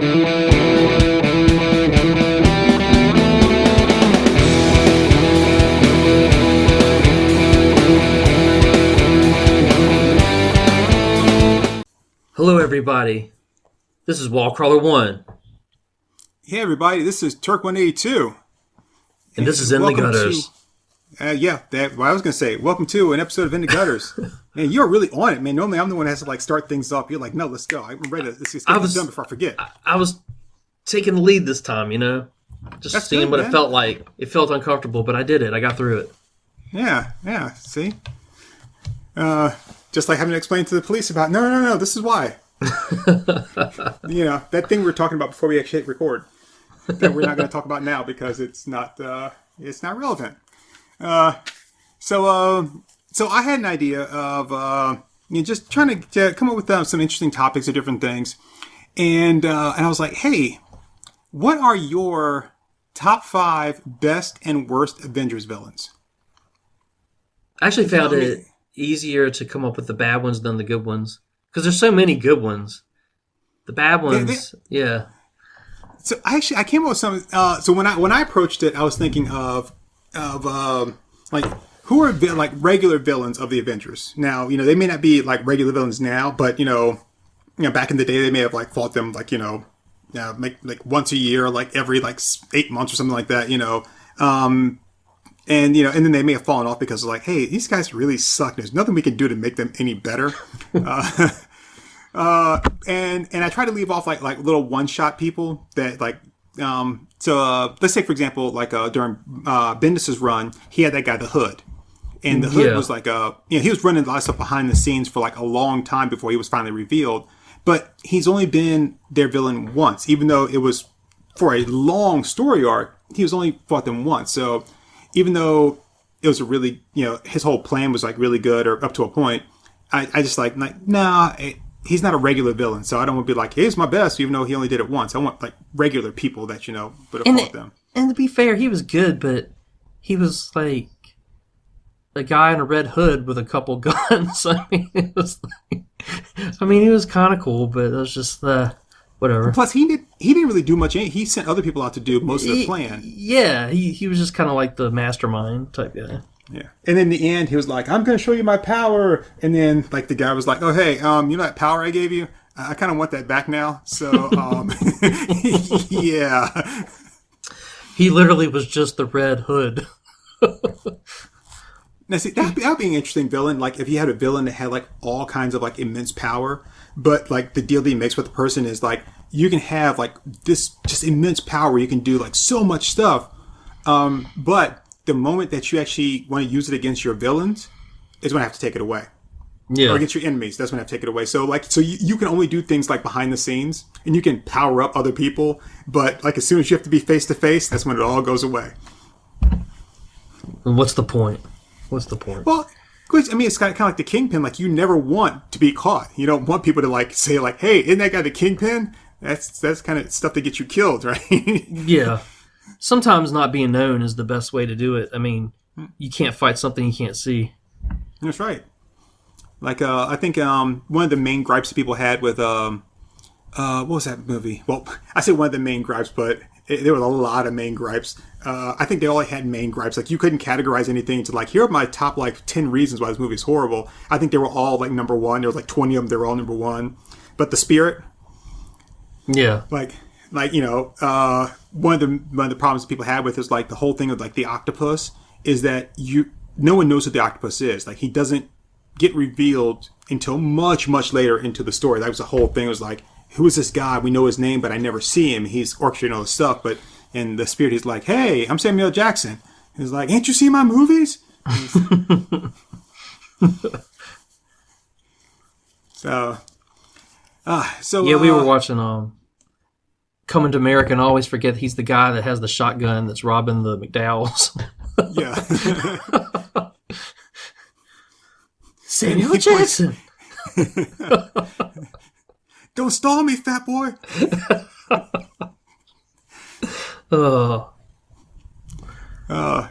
Hello, everybody. This is Wallcrawler One. Hey, everybody. This is Turk182. And this is In the Gutters. What I was going to say. Welcome to an episode of In the Gutters. Man, you're really on it, man. Normally, I'm the one that has to start things up. You're like, no, let's go. I'm ready to get this done before I forget. I was taking the lead this time, Just That's seeing good, what man. it felt like. It felt uncomfortable, but I did it. I got through it. Yeah. See? Just like having to explain to the police about, no, this is why. That thing we were talking about before we actually hit record that we're not going to talk about now because it's not relevant. So I had an idea of just trying to come up with some interesting topics of different things, and I was like, hey, what are your top 5 best and worst Avengers villains? I actually found it easier to come up with the bad ones than the good ones. Because there's so many good ones. The bad ones, yeah. So I came up with some. So when I approached it, I was thinking of who are regular villains of the Avengers. Now they may not be like regular villains now, but back in the day they may have fought them once a year, every 8 months or something like that. And then they may have fallen off because they're like, hey, these guys really suck. There's nothing we can do to make them any better. And I try to leave off like little one-shot people that let's say for example during Bendis's run, he had that guy the Hood, and the Hood was he was running a lot of stuff behind the scenes for a long time before he was finally revealed. But he's only been their villain once, even though it was for a long story arc. He was only fought them once, so even though it was a really his whole plan was really good or up to a point, I just he's not a regular villain, so I don't want to be like, he's my best, even though he only did it once. I want regular people that would have fought them. And to be fair, he was good, but he was like a guy in a red hood with a couple guns. He was kind of cool, but it was just whatever. Plus, he didn't really do much. He sent other people out to do most of the plan. Yeah, he was just kind of like the mastermind type guy. Yeah, and in the end, he was like, "I'm going to show you my power." And then, the guy was like, "Oh, hey, that power I gave you? I kind of want that back now." So, yeah. He literally was just the Red Hood. Now, see, that'd be an interesting villain. If you had a villain that had all kinds of immense power, but the deal that he makes with the person is you can have this just immense power. You can do so much stuff, but the moment that you actually want to use it against your villains is when I have to take it away. Yeah. Or against your enemies, that's when I have to take it away. So you can only do things behind the scenes, and you can power up other people, but as soon as you have to be face to face, that's when it all goes away. What's the point? Well, it's kind of like the Kingpin. You never want to be caught. You don't want people to say hey, isn't that guy the Kingpin? That's kind of stuff that gets you killed, right? Yeah. Sometimes not being known is the best way to do it. You can't fight something you can't see. That's right. I think one of the main gripes that people had with what was that movie? Well, I say one of the main gripes, but there were a lot of main gripes. I think they all had main gripes. You couldn't categorize anything into here are my top 10 reasons why this movie is horrible. I think they were all number one. There was 20 of them. They were all number one. But the Spirit. Yeah. One of the problems that people had with is the whole thing of the octopus is that no one knows what the octopus is. He doesn't get revealed until much, much later into the story. That was the whole thing. It was who is this guy? We know his name, but I never see him. He's orchestrating all this stuff. But in the Spirit, he's like, hey, I'm Samuel Jackson. He's like, ain't you seen my movies? So yeah, we were watching Coming to America, and I always forget he's the guy that has the shotgun that's robbing the McDowells. Yeah. Samuel Jackson. Don't stall me, fat boy.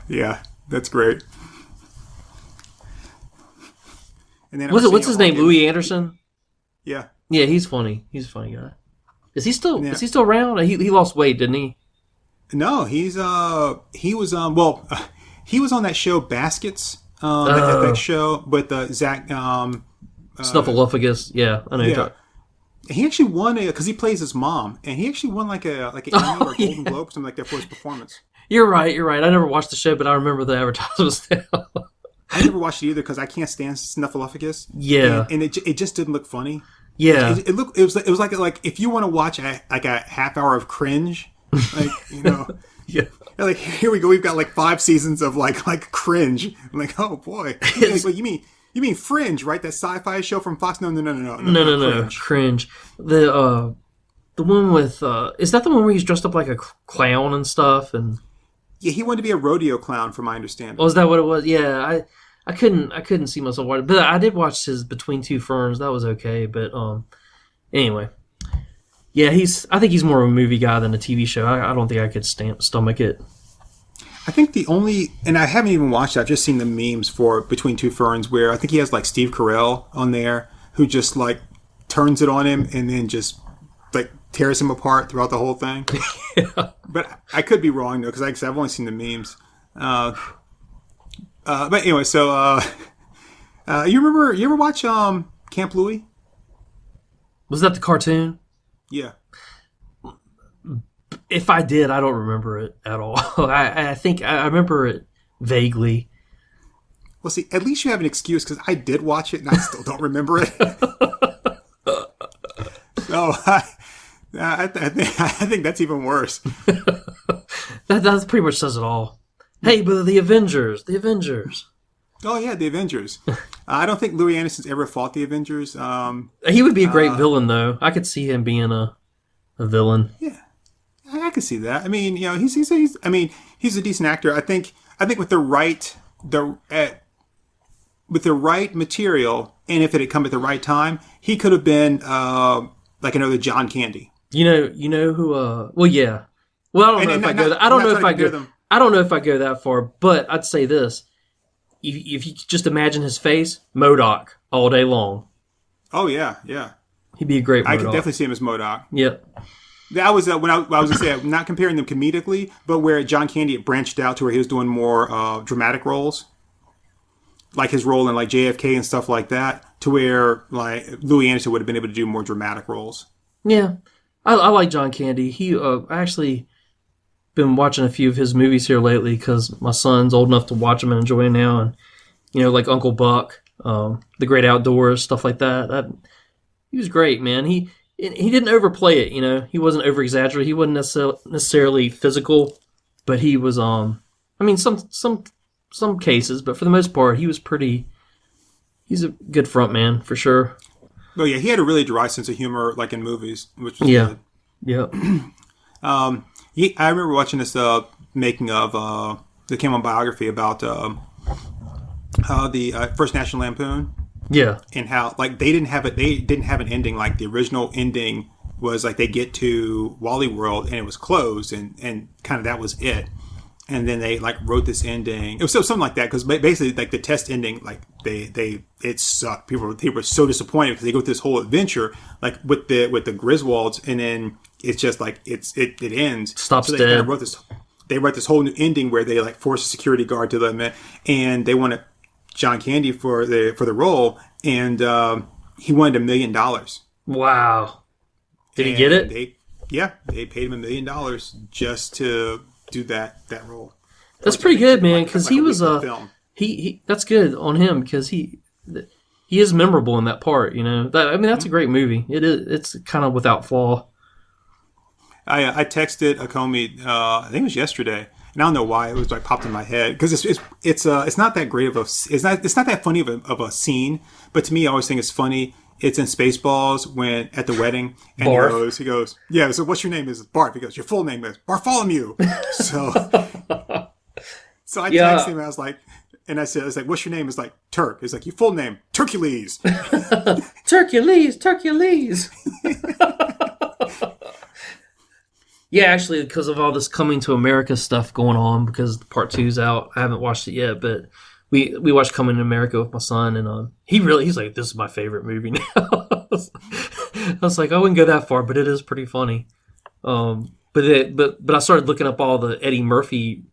Yeah, that's great. And then what's his name? Louis Anderson. Yeah. Yeah, he's funny. He's a funny guy. Is he still around? He lost weight, didn't he? No, he was he was on that show Baskets, that FX show with Zach Snuffleupagus. Yeah, I know. You're talking. He actually won because he plays his mom, and he actually won like an Emmy or a Golden Globe or something like that for his performance. You're right. I never watched the show, but I remember the advertisements. I never watched it either because I can't stand Snuffleupagus. Yeah, and it just didn't look funny. Yeah, it was like if you want to watch a half hour of cringe, like yeah. Like here we go, we've got like 5 seasons of like cringe. I'm like, oh boy, like, you mean Fringe, right? That sci-fi show from Fox? No. Cringe. The one with is that the one where he's dressed up like a clown and stuff? And yeah, he wanted to be a rodeo clown, from my understanding. Oh, is that what it was? Yeah, I couldn't see myself watching, but I did watch his Between Two Ferns. That was okay, but anyway, yeah, I think he's more of a movie guy than a TV show. I don't think I could stomach it. I think and I haven't even watched it, I've just seen the memes for Between Two Ferns where I think he has like Steve Carell on there who just like turns it on him and then just like tears him apart throughout the whole thing. Yeah. But I could be wrong though, because I've only seen the memes. But anyway, so you ever watch Camp Louie? Was that the cartoon? Yeah. If I did, I don't remember it at all. I think I remember it vaguely. Well, see, at least you have an excuse because I did watch it and I still don't remember it. So I think that's even worse. That pretty much says it all. Hey, but the Avengers. Oh yeah, the Avengers. I don't think Louis Anderson's ever fought the Avengers. He would be a great villain, though. I could see him being a villain. Yeah. I could see that. I mean, he's a decent actor. I think with the right material, and if it had come at the right time, he could have been like another John Candy. You know who? Well, yeah. Well, I don't know if I go. I don't know if I go. I don't know if I go that far, but I'd say this: if you just imagine his face, MODOK all day long. Oh yeah. He'd be a great MODOK. I could definitely see him as MODOK. Yep. That was when I was going to say, I'm not comparing them comedically, but where John Candy branched out to where he was doing more dramatic roles, like his role in like JFK and stuff like that, to where like Louis Anderson would have been able to do more dramatic roles. Yeah, I like John Candy. He I actually been watching a few of his movies here lately because my son's old enough to watch them and enjoy them now, and like Uncle Buck, The Great Outdoors, stuff like that. He was great, man. He didn't overplay it, He wasn't over-exaggerated. He wasn't necessarily physical, but he was, some cases, but for the most part, he's a good front man, for sure. Oh, yeah, he had a really dry sense of humor, like in movies, which was good. Yeah. I remember watching this making of, the came on biography about the First National Lampoon. Yeah, and how like they didn't have an ending. Like the original ending was like they get to Wally World and it was closed and kind of that was it. And then they like wrote this ending. It was something like that because basically like the test ending, like it sucked. They were so disappointed because they go through this whole adventure like with the Griswolds and then it's just like it ends. Stops so dead. They wrote this whole new ending where they like force a security guard to them and they wanted John Candy for the role, and he wanted $1 million. Wow! Did he get it? They paid him $1 million just to do that role. That's pretty good, man. Because he was he that's good on him because he is memorable in that part. That's a great movie. It is. It's kind of without flaw. I texted Akomi. I think it was yesterday. And I don't know why it was like popped in my head because it's not that great of a it's not that funny of a scene, but to me I always think it's funny. It's in Spaceballs when at the wedding and he goes yeah. So what's your name? Is Bart? He goes your full name is Bartholomew. So I texted him. I was like, and I said what's your name? Is like Turk. It's like your full name Turkules. Turkules. Yeah, actually, because of all this Coming to America stuff going on, because part 2's out. I haven't watched it yet, but we watched Coming to America with my son, and he's like, this is my favorite movie now. I was like, I wouldn't go that far, but it is pretty funny. But I started looking up all the Eddie Murphy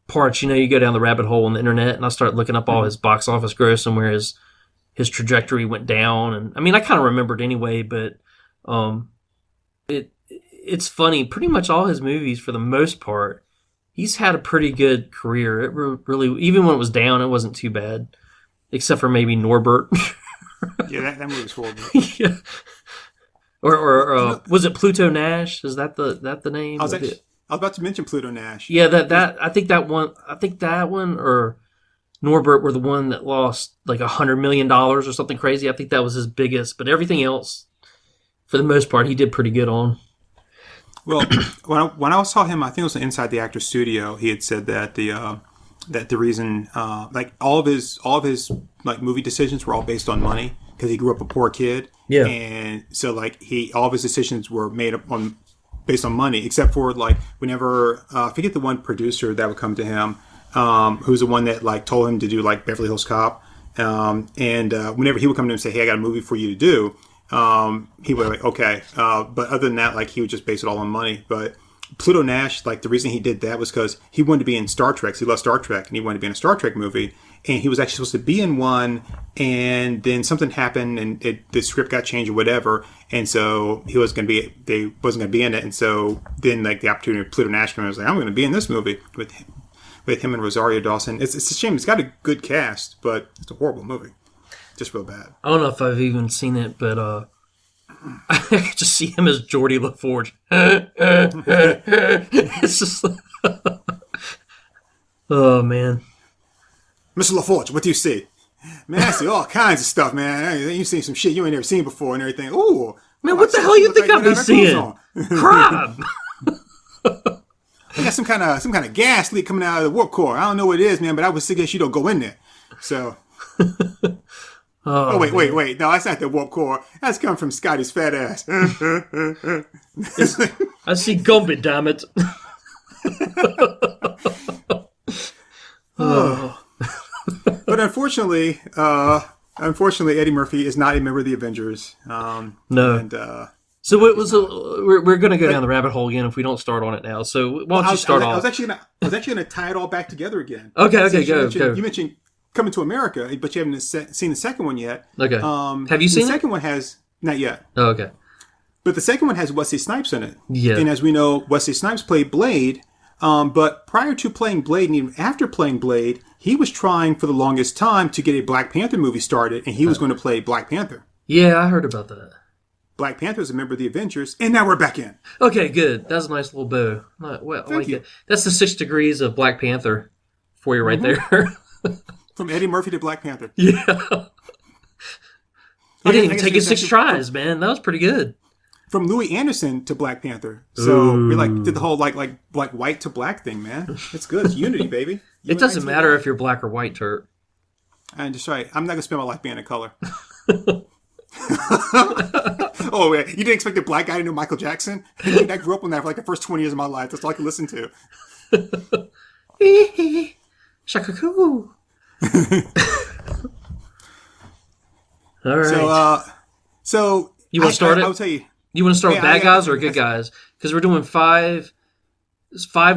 parts. You go down the rabbit hole on the internet, and I started looking up all his box office gross and where his trajectory went down. And I mean, I kind of remembered anyway, but it's funny. Pretty much all his movies, for the most part, he's had a pretty good career. It really, even when it was down, it wasn't too bad, except for maybe Norbert. Yeah, that movie was horrible. Yeah. Or was it Pluto Nash? Is that the name? I was about to mention Pluto Nash. Yeah, that I think that one or Norbert were the one that lost like $100 million or something crazy. I think that was his biggest, but everything else, for the most part, he did pretty good on. Well, when I saw him, I think it was Inside the Actors Studio. He had said that the reason like all of his like movie decisions were all based on money because he grew up a poor kid. Yeah, and so like all of his decisions were made up based on money, except for like whenever I forget the one producer that would come to him, who's the one that like told him to do like Beverly Hills Cop, and whenever he would come to him and say, "Hey, I got a movie for you to do," he would like, okay, but other than that, like he would just base it all on money. But Pluto Nash, like the reason he did that was because he wanted to be in Star Trek. So he loved Star Trek, and he wanted to be in a Star Trek movie. And he was actually supposed to be in one, and then something happened, and the script got changed or whatever, and so he wasn't going to be in it. And so then, like the opportunity of Pluto Nash came, I was like, I'm going to be in this movie with him and Rosario Dawson. It's a shame. It's got a good cast, but it's a horrible movie. Just real bad. I don't know if I've even seen it, but I could just see him as Geordie LaForge. It's just, oh man. Mr. LaForge, what do you see? Man, I see all kinds of stuff, man. You've seen some shit you ain't never seen before and everything. Ooh. Man, what the hell you think I've been seeing? Crap! I got some kind of gas leak coming out of the warp core. I don't know what it is, man, but I would suggest you don't go in there. So. Oh, wait. No, that's not the warp core. That's coming from Scotty's fat ass. I see Gumby, damn it. Oh. But unfortunately, Eddie Murphy is not a member of the Avengers. No. And, so what was we're going to go down the rabbit hole again if we don't start on it now. So why don't you start off? I was actually going to tie it all back together again. Okay, go. You mentioned Coming to America, but you haven't seen the second one yet. Okay. Have you seen the second one? Has not yet. Oh, okay. But the second one has Wesley Snipes in it. Yeah. And as we know, Wesley Snipes played Blade. But prior to playing Blade, and even after playing Blade, he was trying for the longest time to get a Black Panther movie started, and he was going to play Black Panther. Yeah, I heard about that. Black Panther is a member of the Avengers, and now we're back in. Okay, good. That's a nice little bow. Well, I like it. That's the 6 degrees of Black Panther for you right there. From Eddie Murphy to Black Panther. Yeah. He didn't even take it 6 tries, man. That was pretty good. From Louis Anderson to Black Panther. So we did the whole like white to black thing, man. It's good. It's unity, baby. It doesn't matter if you're black or white, Turk. I'm just right. I'm not gonna spend my life being a color. Oh, yeah. You didn't expect a black guy to know Michael Jackson? I grew up on that for like the first 20 years of my life. That's all I could listen to. Shaka-coo. All right. So you want to start it? I'll tell you. You want to start with bad guys or good guys? Because we're doing five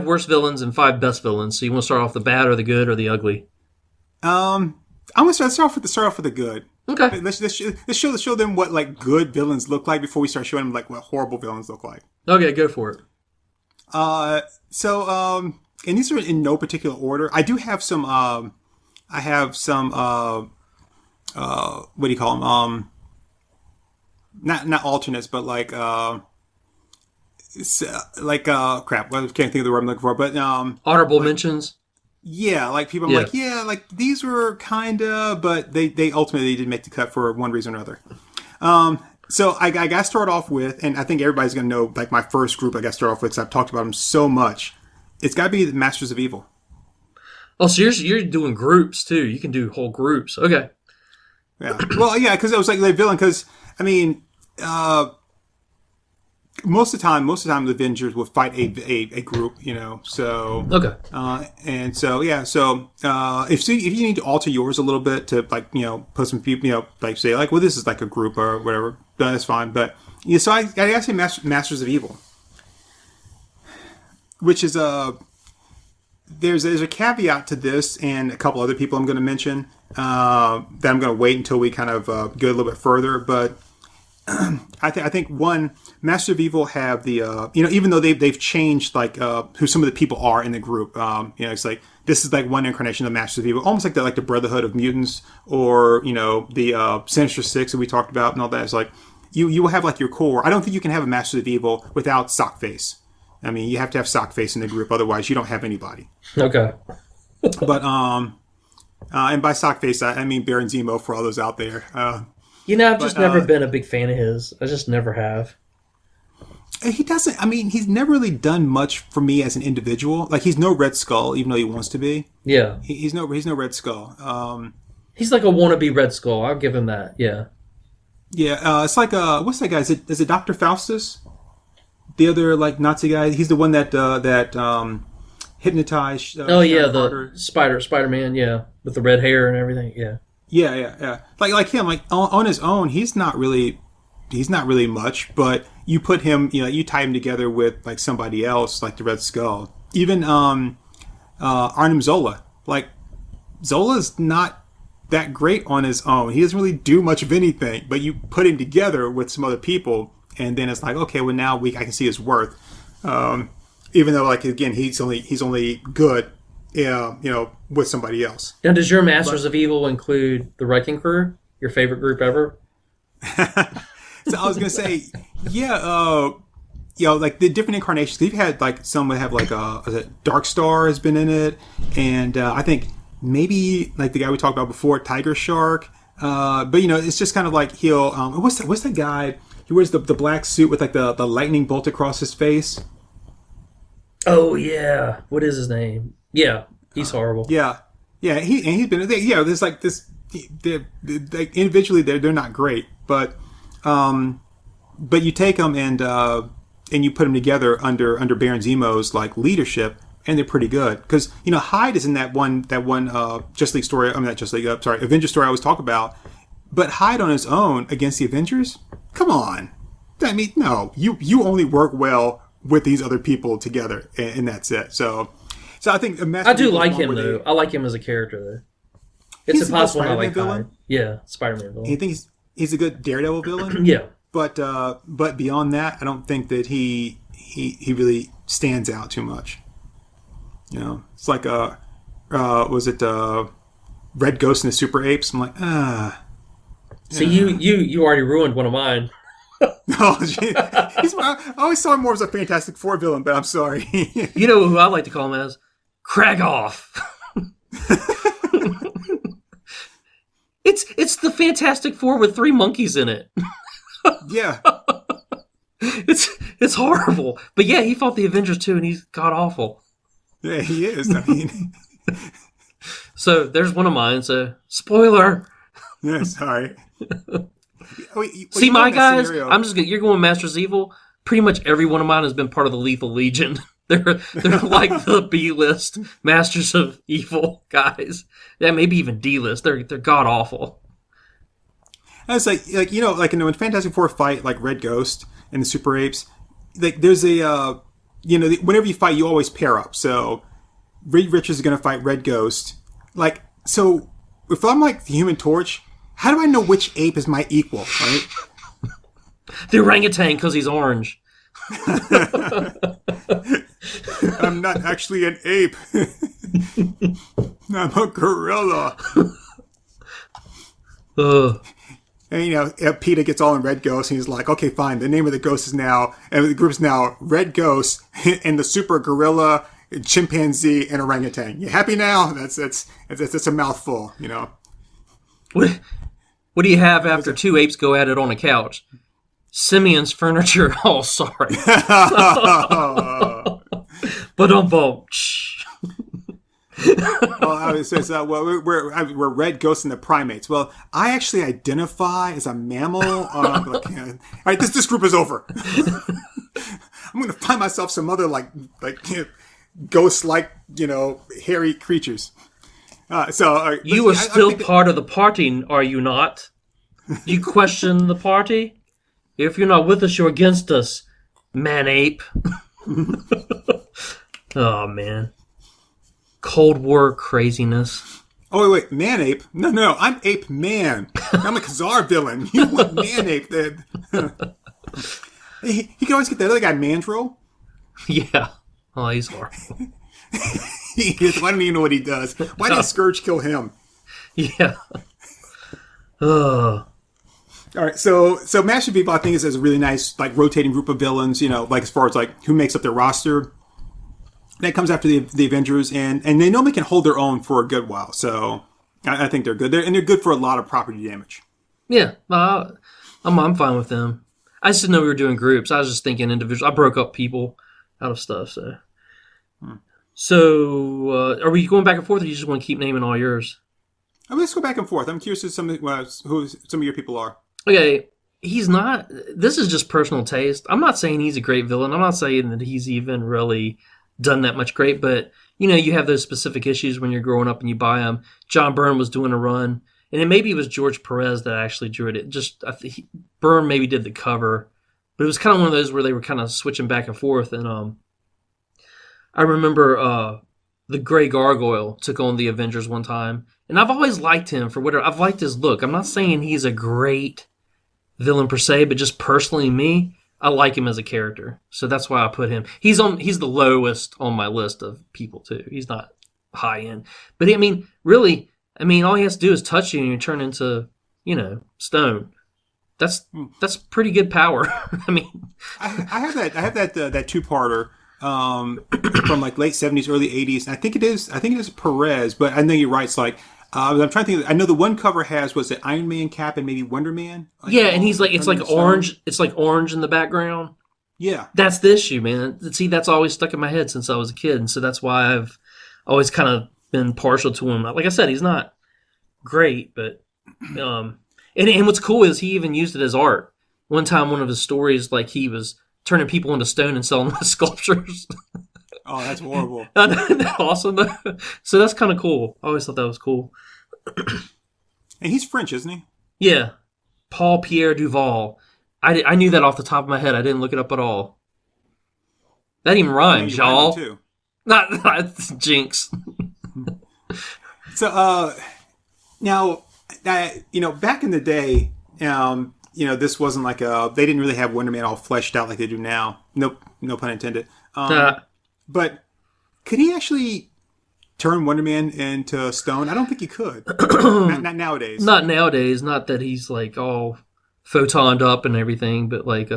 worst villains and 5 best villains. So you want to start off the bad or the good or the ugly? I'm gonna start off with the good. Okay. Let's show them what like good villains look like before we start showing them like what horrible villains look like. Okay, go for it. And these are in no particular order. I do have some. I have some. What do you call them? Not alternates, but like crap. Well, I can't think of the word I'm looking for, but honorable mentions. Yeah, like people. I'm like these were kinda, but they ultimately didn't make the cut for one reason or another. So I got to start off with, and I think everybody's gonna know like my first group I got to start off with. So I've talked about them so much. It's got to be the Masters of Evil. Oh, so you're doing groups too. You can do whole groups. Okay. Yeah. Well, yeah, because it was like the villain. Because I mean, most of the time, the Avengers will fight a group. You know. So okay. And so yeah. So if you need to alter yours a little bit to like put some people like say like well this is like a group or whatever, that's fine. But Yeah, so I gotta say Masters of Evil, which is there's a caveat to this and a couple other people I'm going to mention that I'm going to wait until we kind of go a little bit further. But I think one, Masters of Evil have the even though they've changed like who some of the people are in the group. It's like this is like one incarnation of Masters of Evil, almost like the Brotherhood of Mutants, or the Sinister Six that we talked about and all that. It's like you will have like your core. I don't think you can have a Masters of Evil without Sockface. I mean, you have to have Sockface in the group, otherwise you don't have anybody. Okay. But and by Sockface I mean Baron Zemo for all those out there. I've just never been a big fan of his. I just never have. He doesn't. I mean, he's never really done much for me as an individual. Like he's no Red Skull, even though he wants to be. Yeah. He's no Red Skull. He's like a wannabe Red Skull. I'll give him that. Yeah. Yeah. It's like what's that guy? Is it Dr. Faustus? The other like Nazi guy. He's the one that hypnotized. The Spider-Man. Yeah, with the red hair and everything. Yeah. Yeah. Like him. Like on his own, he's not really much. But you put him, you tie him together with like somebody else, like the Red Skull. Even Arnim Zola. Like Zola's not that great on his own. He doesn't really do much of anything. But you put him together with some other people. And then it's like, okay, well now I can see his worth, even though like again he's only good, with somebody else. Now, does your Masters of Evil include the Wrecking Crew, your favorite group ever? So I was gonna say, yeah, like the different incarnations. You've had like some that have like Dark Star has been in it, and I think maybe like the guy we talked about before, Tiger Shark. But it's just kind of like he'll what's that guy? He wears the black suit with like the lightning bolt across his face. Oh yeah, what is his name? Yeah, he's horrible. Yeah. He's been there's like this. They're individually they're not great, but you take them and you put them together under Baron Zemo's like leadership, and they're pretty good because Hyde is in that one Justice League story. I mean not Justice League, sorry, Avengers story I always talk about. But Hyde on his own against the Avengers. Come on. I mean, no. You only work well with these other people together, and that's it. So I think I do like him though. I like him as a character though. It's impossible not like villain. Yeah, Spider-Man villain. You think he's a good Daredevil villain? Yeah. But beyond that, I don't think that he really stands out too much. It's like was it Red Ghost and the Super Apes? I'm like See, you already ruined one of mine. Oh, I always saw him more as a Fantastic Four villain, but I'm sorry. You know who I like to call him as? Kragoff. It's the Fantastic Four with 3 monkeys in it. Yeah. It's horrible. But yeah, he fought the Avengers too, and he's god awful. Yeah, he is. I mean, so there's one of mine. So spoiler. Yeah, sorry. See, my guys, you're going Masters of Evil. Pretty much every one of mine has been part of the Lethal Legion. They're like the B-list Masters of Evil guys. Yeah, maybe even D-list. They're god awful. I was like when Fantastic Four fight like Red Ghost and the Super Apes, like there's a whenever you fight, you always pair up. So Reed Richards is going to fight Red Ghost. Like, so if I'm like the Human Torch, how do I know which ape is my equal, right? The orangutan, because he's orange. I'm not actually an ape. I'm a gorilla. And Peter gets all in Red Ghost, and he's like, "Okay, fine. The name of the ghost is now, and the group is now Red Ghost and the Super Gorilla, Chimpanzee, and Orangutan. You happy now? That's a mouthful, What do you have after 2 apes go at it on a couch? Simeon's Furniture. Oh, sorry. But on boat. Well, we're Red Ghosts and the Primates. Well, I actually identify as a mammal. All right, this group is over. I'm going to find myself some other ghost-like, hairy creatures. You are still part of the party, are you not? You question the party? If you're not with us, you're against us, man ape. Oh, man. Cold War craziness. Oh, wait, man ape? No, I'm Ape Man. I'm a Khazar villain. You want man ape then? He can always get that other guy, Mandrill. Yeah. Oh, he's horrible. I don't even know what he does. Why did Scourge kill him? Yeah. Ugh. All right, so Master People, I think, is a really nice, like, rotating group of villains, you know, like, as far as, like, who makes up their roster. That comes after the Avengers, and they normally can hold their own for a good while, so I think they're good. They're good for a lot of property damage. Yeah, I'm fine with them. I just didn't know we were doing groups. I was just thinking individual. I broke up people out of stuff, so. So, are we going back and forth, or you just want to keep naming all yours? I mean, let's go back and forth. I'm curious who some of your people are. Okay, he's not. This is just personal taste. I'm not saying he's a great villain. I'm not saying that he's even really done that much great, but you know, you have those specific issues when you're growing up and you buy them. John Byrne was doing a run, and then maybe it was George Perez that actually drew it. Byrne maybe did the cover, but it was kind of one of those where they were kind of switching back and forth. And I remember the Gray Gargoyle took on the Avengers one time, and I've always liked him for whatever. I've liked his look. I'm not saying he's a great villain per se, but just personally me, I like him as a character, so that's why I put him. He's the lowest on my list of people too. He's not high end, but I mean, really, all he has to do is touch you and you turn into, you know, stone. That's pretty good power. I have that two-parter from like late '70s, early '80s. And I think it is Perez, but I know you're right. It's like. I'm trying to think. I know the one cover was it Iron Man cap and maybe Wonder Man. Like, yeah, and he's like it's like orange. It's like orange in the background. Yeah, that's the issue, man. See, that's always stuck in my head since I was a kid, and so that's why I've always kind of been partial to him. Like I said, he's not great, but and what's cool is he even used it as art. One time, one of his stories, like he was turning people into stone and selling the sculptures. Oh, that's horrible. Isn't that awesome? So that's kind of cool. I always thought that was cool. And he's French, isn't he? Yeah. Paul Pierre Duval. I knew that off the top of my head. I didn't look it up at all. That even rhymes, y'all. Too. Not jinx. So, now, back in the day, this wasn't like they didn't really have Wonder Man all fleshed out like they do now. Nope, no pun intended. But could he actually turn Wonder Man into stone? I don't think he could. not nowadays. Not nowadays. Not that he's like all photoned up and everything, but like,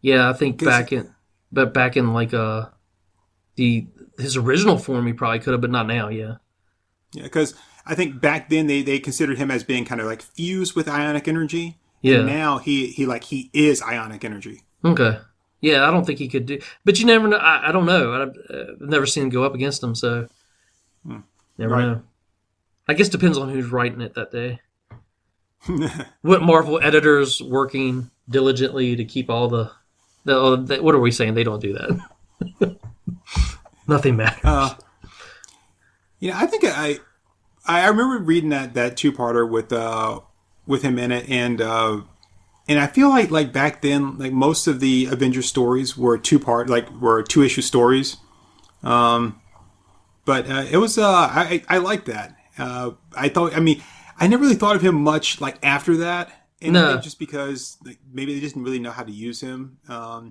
yeah, I think back in like his original form, he probably could have, but not now. Yeah. Yeah, because I think back then they considered him as being kind of like fused with ionic energy. Yeah. And now he is ionic energy. Okay. Yeah, I don't think he could do... But you never know. I don't know. I've never seen him go up against him, so... Never know. I guess depends on who's writing it that day. What Marvel editors working diligently to keep all the... What are we saying? They don't do that. Nothing matters. I think I remember reading that two-parter with him in it, and I feel like back then, like most of the Avengers stories were two-issue stories. But it was I like that. I never really thought of him much like after that. And I think just because like, maybe they just didn't really know how to use him. I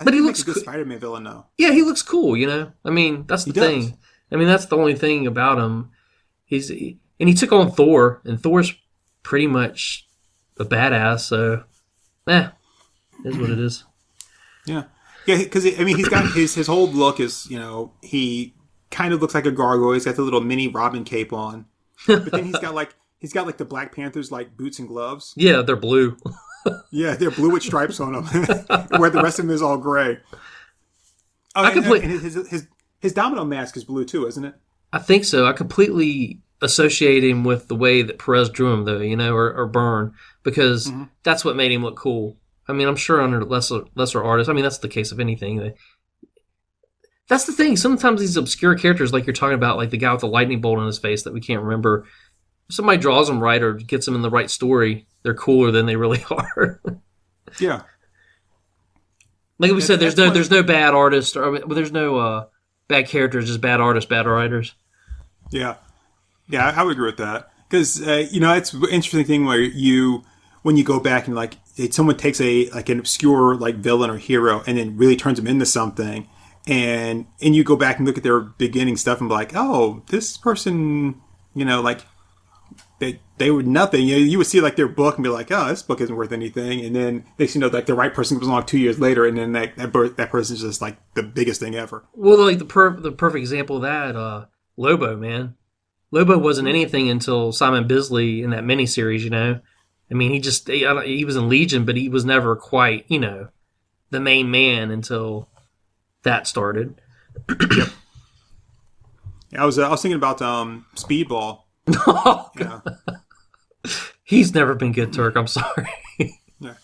think he looks a good Spider-Man villain though. Yeah, he looks cool. That's the thing. That's the only thing about him. He took on Thor, and Thor's pretty much a badass, so is what it is. Yeah, because he's got his whole look is he kind of looks like a gargoyle. He's got the little mini Robin cape on, but then he's got like the Black Panther's like boots and gloves. Yeah, they're blue. Yeah, they're blue with stripes on them, where the rest of him is all gray. Oh, and his domino mask is blue too, isn't it? I think so. I completely associate him with the way that Perez drew him, though, or Byrne, because that's what made him look cool. I'm sure under lesser artists, that's the case of anything. That's the thing. Sometimes these obscure characters, like you're talking about, like the guy with the lightning bolt on his face that we can't remember, if somebody draws them right or gets them in the right story, they're cooler than they really are. Yeah. Like we said, That's there's no bad artists, or well, there's no bad characters, just bad artists, bad writers. Yeah. Yeah, I would agree with that. Because, it's an interesting thing where when you go back and like, someone takes an obscure like villain or hero and then really turns them into something. And you go back and look at their beginning stuff and be like, oh, this person, like they were nothing. You would see like their book and be like, oh, this book isn't worth anything. And then next like the right person comes along 2 years later, and then that person's just like the biggest thing ever. Well, like the perfect example of that, Lobo, man. Lobo wasn't anything until Simon Bisley in that miniseries, I mean, he was in Legion, but he was never quite, the main man until that started. Yep. Yeah, I was thinking about Speedball. Oh, yeah. He's never been good, Turk. I'm sorry. Yeah.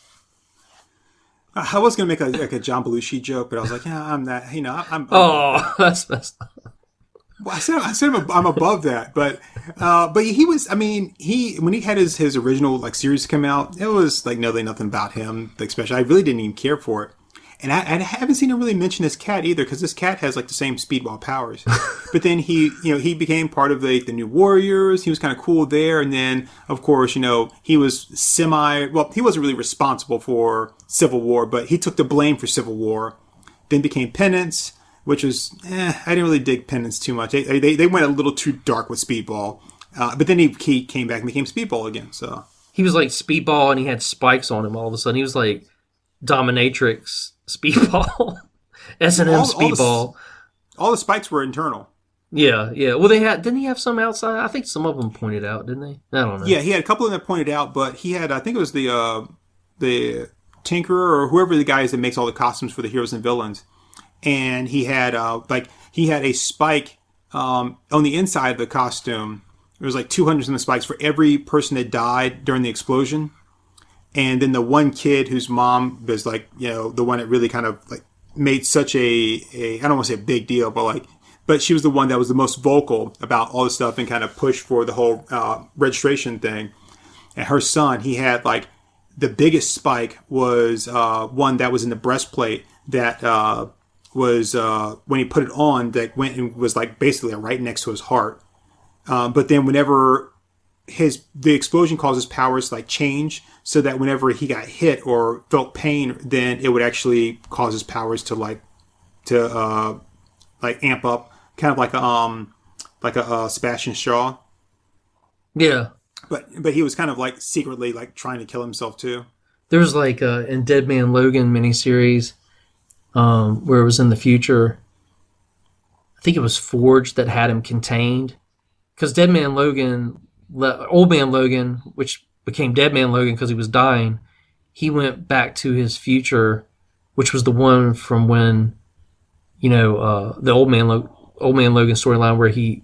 I was gonna make a John Belushi joke, but I was like, yeah, I'm that. I'm. Oh, that's messed up. Well, I said I'm above that, but he was. I mean, when he had his original like series come out, it was like nothing about him. Like, especially, I really didn't even care for it. And I haven't seen him really mention his cat either, because this cat has like the same Speedball powers. But then he became part of the New Warriors. He was kind of cool there. And then, of course, he was he wasn't really responsible for Civil War, but he took the blame for Civil War. Then became Penance, which was, I didn't really dig Penance too much. They went a little too dark with Speedball. But then he came back and became Speedball again. So he was like Speedball, and he had spikes on him all of a sudden. He was like Dominatrix Speedball. S&M Speedball. All the spikes were internal. Yeah. Well, didn't he have some outside? I think some of them pointed out, didn't they? I don't know. Yeah, he had a couple of them that pointed out, but he had, I think it was the Tinkerer or whoever the guy is that makes all the costumes for the heroes and villains. And he had a spike on the inside of the costume. There was like 200 in the spikes for every person that died during the explosion. And then the one kid whose mom was like, the one that really kind of like made such a I don't want to say a big deal, but she was the one that was the most vocal about all this stuff and kind of pushed for the whole registration thing. And her son, he had like the biggest spike was one that was in the breastplate that was when he put it on, that went and was like basically right next to his heart. But then whenever the explosion causes powers to like change, so that whenever he got hit or felt pain, then it would actually cause his powers to amp up, kind of like a Sebastian Shaw. Yeah. But he was kind of like secretly like trying to kill himself too. There was like in Dead Man Logan miniseries, where it was in the future. I think it was Forge that had him contained, because Dead Man Logan, Old Man Logan, which became Dead Man Logan because he was dying, he went back to his future, which was the one from when, the Old Man Logan storyline where he,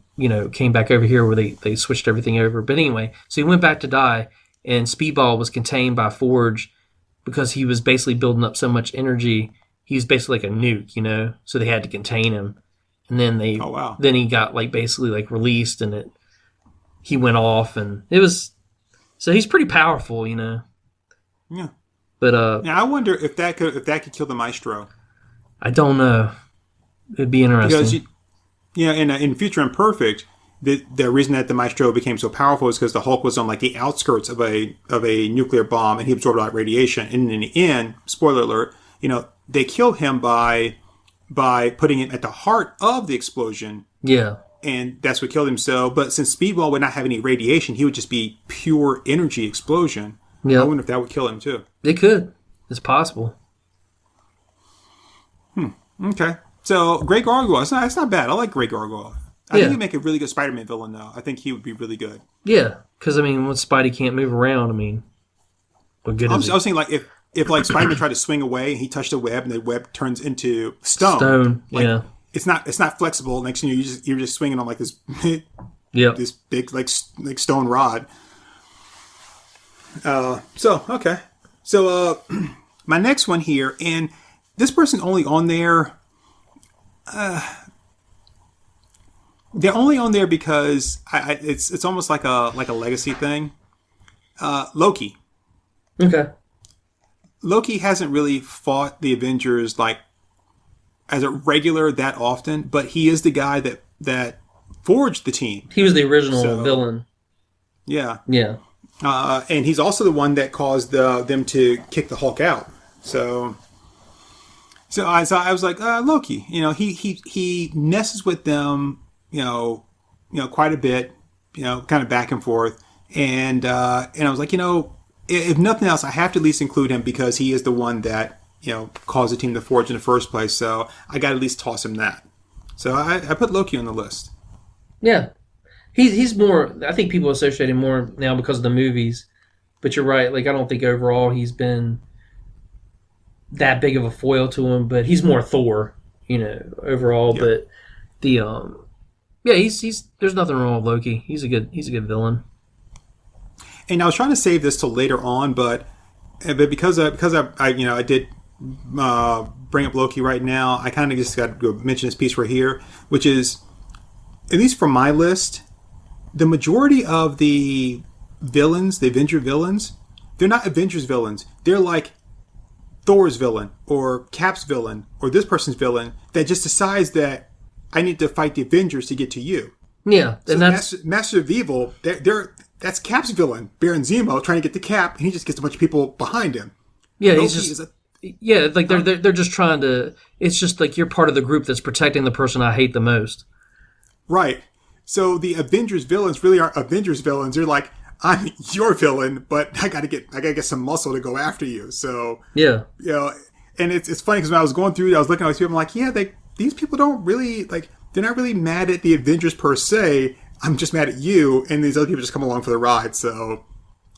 came back over here where they switched everything over. But anyway, so he went back to die, and Speedball was contained by Forge because he was basically building up so much energy. He was basically like a nuke, so they had to contain him. And then then he got like basically like released, and he went off, and it was. So he's pretty powerful, Yeah. But I wonder if that could kill the Maestro. I don't know. It'd be interesting. Because in Future Imperfect, the reason that the Maestro became so powerful is because the Hulk was on like the outskirts of a nuclear bomb, and he absorbed a lot of radiation. And in the end, spoiler alert, they killed him by putting him at the heart of the explosion. Yeah. And that's what killed him. So, but since Speedball would not have any radiation, he would just be pure energy explosion. Yeah. I wonder if that would kill him too. It could. It's possible. Okay. So, Grey Gargoyle. It's not bad. I like Grey Gargoyle. I think he'd make a really good Spider-Man villain, though. I think he would be really good. Yeah. Because, when Spidey can't move around, what good is it? I was thinking, like, if like, Spider-Man tried to swing away and he touched a web and the web turns into stone. Yeah. It's not flexible. Next thing you're just swinging on like this, this big like stone rod. Okay. So my next one here, and this person only on there. They're only on there because it's almost like a legacy thing. Loki. Okay. Loki hasn't really fought the Avengers like as a regular that often, but he is the guy that forged the team. He was the original villain. Yeah. Yeah. And he's also the one that caused them to kick the Hulk out. So I was like, Loki. He messes with them. Quite a bit. Kind of back and forth. And I was like, if nothing else, I have to at least include him because he is the one that caused the team to forge in the first place. So I got to at least toss him that. So I put Loki on the list. Yeah. He's more, I think people associate him more now because of the movies. But you're right, like I don't think overall he's been that big of a foil to him, but he's more Thor, overall. Yep. But he's there's nothing wrong with Loki. He's a good villain. And I was trying to save this till later on, but because I did bring up Loki right now, I kind of just got to mention this piece right here, which is, at least from my list, the majority of the villains, the Avenger villains, they're not Avengers villains. They're like Thor's villain or Cap's villain or this person's villain that just decides that I need to fight the Avengers to get to you. Yeah, and so Master of Evil, that's Cap's villain, Baron Zemo, trying to get to Cap, and he just gets a bunch of people behind him. Yeah, like they're just trying to. It's just like you're part of the group that's protecting the person I hate the most. Right. So the Avengers villains really aren't Avengers villains. They're like, I'm your villain, but I gotta get some muscle to go after you. So yeah, and it's funny because when I was going through it, I was looking at these people. I'm like, these people don't really like. They're not really mad at the Avengers per se. I'm just mad at you, and these other people just come along for the ride. So,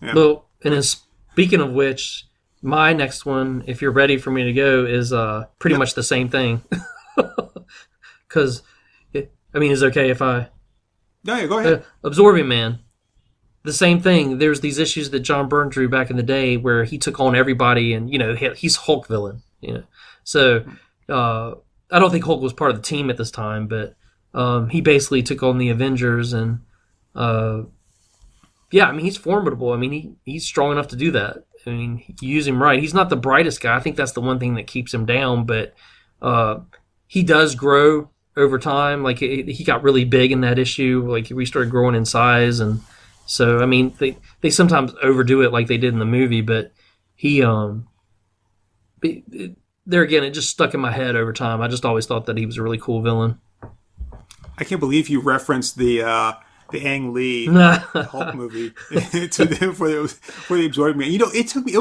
yeah. Well, and speaking of which, my next one, if you're ready for me to go, is pretty much the same thing. Because, is it okay if I? No, yeah, go ahead. Absorbing Man. The same thing. There's these issues that John Byrne drew back in the day where he took on everybody, and he's Hulk villain. So I don't think Hulk was part of the team at this time, but he basically took on the Avengers, and he's formidable. He's strong enough to do that. You use him right. He's not the brightest guy. I think that's the one thing that keeps him down, but he does grow over time. Like he got really big in that issue. Like we started growing in size, and so they sometimes overdo it like they did in the movie, but he there again, it just stuck in my head over time. I just always thought that he was a really cool villain. I can't believe you referenced the Ang Lee Hulk movie to them for the Absorbing Man. It took me.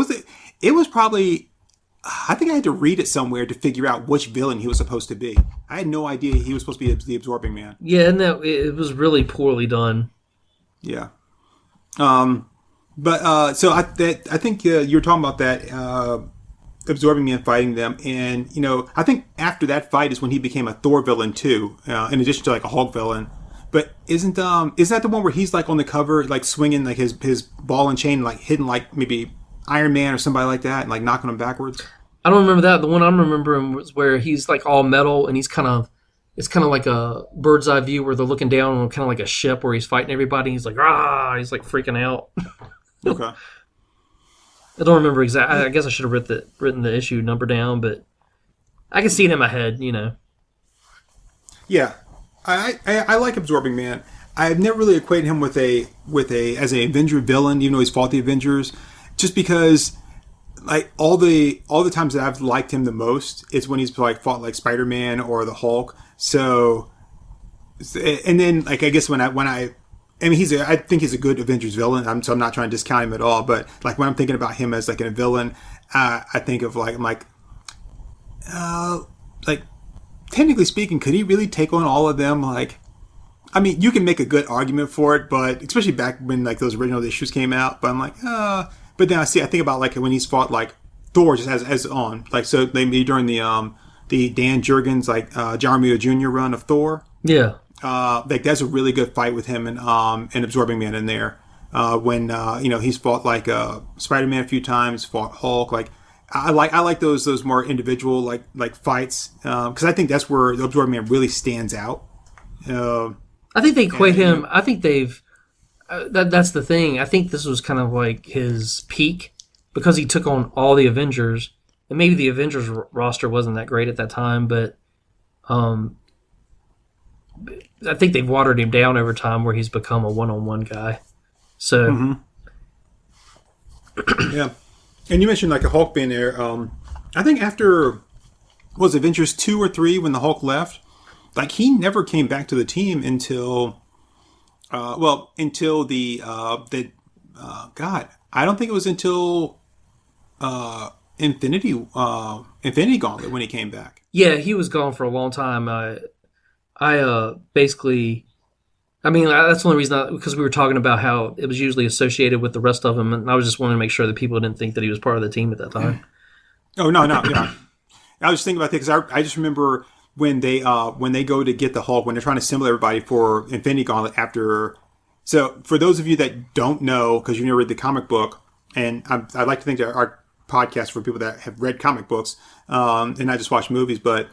It was probably. I think I had to read it somewhere to figure out which villain he was supposed to be. I had no idea he was supposed to be the Absorbing Man. Yeah, and it was really poorly done. Yeah. But so I think you were talking about that. Absorbing Man fighting them, and I think after that fight is when he became a Thor villain too, in addition to like a Hulk villain. But isn't that the one where he's like on the cover, like swinging like his ball and chain, like hitting like maybe Iron Man or somebody like that, and like knocking him backwards? I don't remember that. The one I'm remembering was where he's like all metal, and it's kind of like a bird's eye view where they're looking down on kind of like a ship where he's fighting everybody. He's like he's like freaking out. Okay. I don't remember exactly. I guess I should have written the issue number down, but I can see it in my head, Yeah, I like Absorbing Man. I've never really equated him with a as an Avenger villain, even though he's fought the Avengers, just because like all the times that I've liked him the most is when he's like fought like Spider-Man or the Hulk. So, and then like I guess when I think he's a good Avengers villain. So I'm not trying to discount him at all. But like when I'm thinking about him as like a villain, I think of like technically speaking, could he really take on all of them? Like, you can make a good argument for it, but especially back when like those original issues came out. But I'm like, but then I think about like when he's fought like Thor just as on like so maybe during the Dan Jurgens like John Romita Jr. run of Thor. Yeah. Like that's a really good fight with him and Absorbing Man in there. When he's fought like Spider-Man a few times, fought Hulk. Like I like those more individual like fights because I think that's where the Absorbing Man really stands out. I think they equate him. I think they've. That's the thing. I think this was kind of like his peak because he took on all the Avengers, and maybe the Avengers roster wasn't that great at that time, but I think they've watered him down over time where he's become a one-on-one guy. So, yeah. And you mentioned like a Hulk being there. I think after was Avengers 2 or 3 when the Hulk left, like he never came back to the team until God, I don't think it was until Infinity Gauntlet when he came back. Yeah, he was gone for a long time. I basically, I mean, that's the only reason, because we were talking about how it was usually associated with the rest of them, and I was just wanting to make sure that people didn't think that he was part of the team at that time. Oh, no, yeah. I was just thinking about that because I just remember when they go to get the Hulk, when they're trying to assemble everybody for Infinity Gauntlet after. So for those of you that don't know, because you've never read the comic book, and I'd like to think that our podcast for people that have read comic books and not just watch movies, but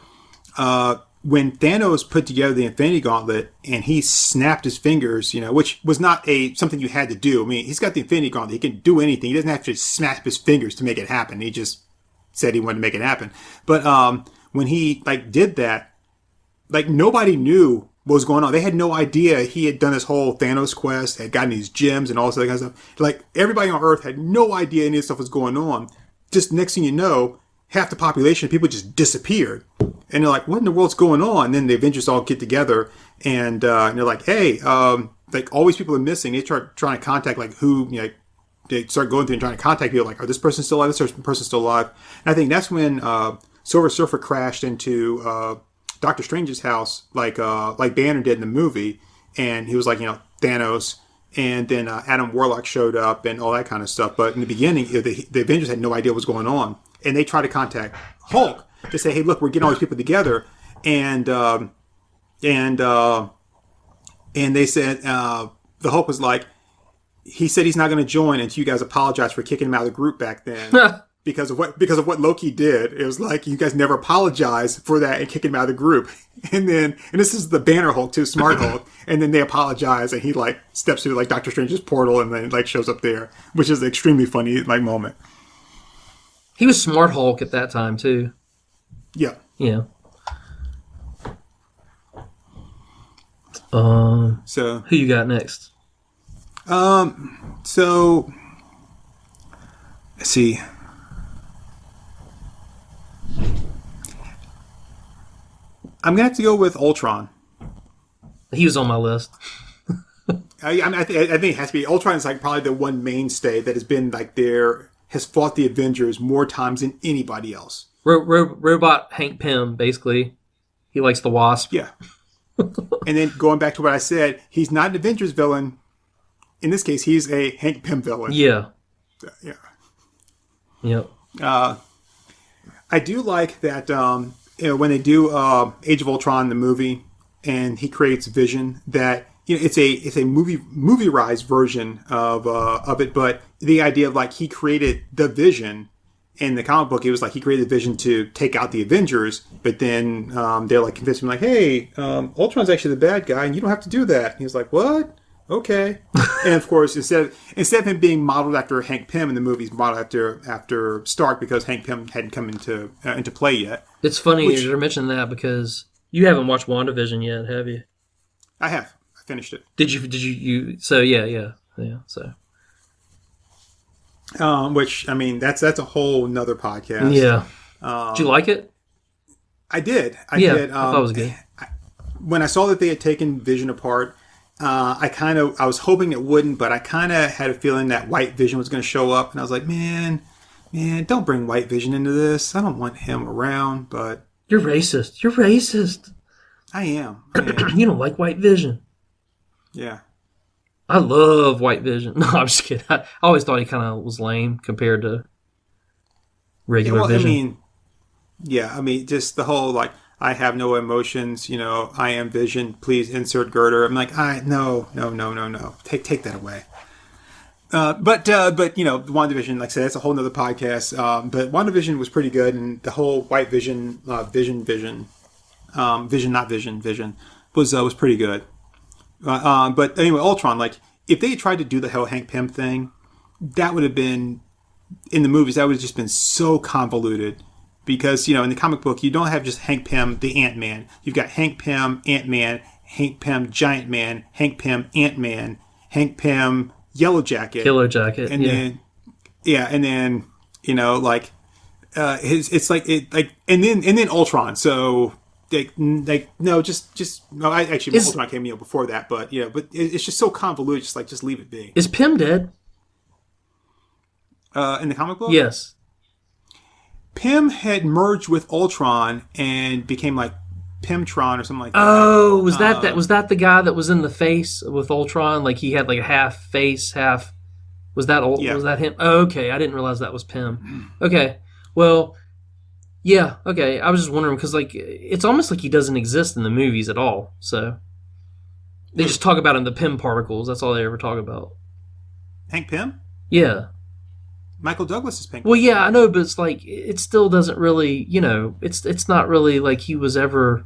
when Thanos put together the Infinity Gauntlet and he snapped his fingers, which was not something you had to do. I mean, he's got the Infinity Gauntlet; he can do anything. He doesn't have to snap his fingers to make it happen. He just said he wanted to make it happen. But when he did that, nobody knew what was going on. They had no idea he had done this whole Thanos quest, had gotten these gems and all this other kind of stuff. Everybody on Earth had no idea any of this stuff was going on. Just next thing you know, half the population of people just disappeared. And they're like, what in the world's going on? And then the Avengers all get together and they're like, hey, all these people are missing. They start trying to contact who, they start going through and trying to contact people are this person still alive? This person still alive? And I think that's when Silver Surfer crashed into Doctor Strange's house, like Banner did in the movie, and he was Thanos, and then Adam Warlock showed up and all that kind of stuff. But in the beginning, the Avengers had no idea what was going on, and they tried to contact Hulk to say, "Hey, look, we're getting all these people together," and they said the Hulk was like, he said he's not going to join until you guys apologize for kicking him out of the group back then. Because of what Loki did. It was like, you guys never apologized for that and kicking him out of the group. And this is the Banner Hulk too, Smart Hulk. And then they apologize and he steps through Doctor Strange's portal and then shows up there, which is an extremely funny moment. He was Smart Hulk at that time too. Yeah. Yeah. So who you got next? So let's see. I'm going to have to go with Ultron. He was on my list. I think it has to be. Ultron is probably the one mainstay that has been has fought the Avengers more times than anybody else. Robot Hank Pym, basically. He likes the Wasp. Yeah. And then going back to what I said, he's not an Avengers villain. In this case, he's a Hank Pym villain. Yeah. Yeah. Yep. I do like that when they do Age of Ultron, the movie, and he creates Vision, that it's a movie-rized version of it, but the idea of he created the Vision. In the comic book, it was he created the Vision to take out the Avengers, but then they're convinced him hey, Ultron's actually the bad guy, and you don't have to do that. And he was like, what? Okay. And of course, instead of him being modeled after Hank Pym in the movie, he's modeled after Stark because Hank Pym hadn't come into play yet. It's funny you're mentioning that because you haven't watched WandaVision yet, have you? I have. I finished it. Did you? So yeah. So. Which, I mean, that's a whole nother podcast. Yeah. Did you like it? I did. I did. I thought it was good. When I saw that they had taken Vision apart, I was hoping it wouldn't, but I kind of had a feeling that White Vision was going to show up, and I was like, man, don't bring White Vision into this. I don't want him around, but... You're racist. I am. You don't like White Vision. Yeah. I love White Vision. No, I'm just kidding. I always thought he kind of was lame compared to regular Vision. I mean, just the whole, I have no emotions, I am Vision, please insert girder. I'm like, no. Take that away. But WandaVision, like I said, that's a whole nother podcast. But WandaVision was pretty good, and the whole White Vision, Vision was pretty good. But anyway, Ultron, if they had tried to do the whole Hank Pym thing, that would have been in the movies, that would have just been so convoluted. Because, in the comic book, you don't have just Hank Pym, the Ant-Man. You've got Hank Pym, Ant-Man, Hank Pym, Giant Man, Hank Pym, Ant-Man, Hank Pym, Yellow Jacket. Yellow Jacket, and then, and then, and then Ultron. So, Ultron came before that, but it's just so convoluted. Just leave it be. Is Pym dead? In the comic book? Yes. Pym had merged with Ultron and became like Pymtron or something like that. Oh, was that the guy that was in the face with Ultron? Like he had like a half face, half. Was that Was that him? Oh, okay, I didn't realize that was Pym. Okay, well, yeah, okay. I was just wondering because like it's almost like he doesn't exist in the movies at all. So they just talk about him the Pym particles. That's all they ever talk about. Hank Pym? Yeah. Michael Douglas is Pink. Well, yeah, I know, but it's like it still doesn't really, it's not really like he was ever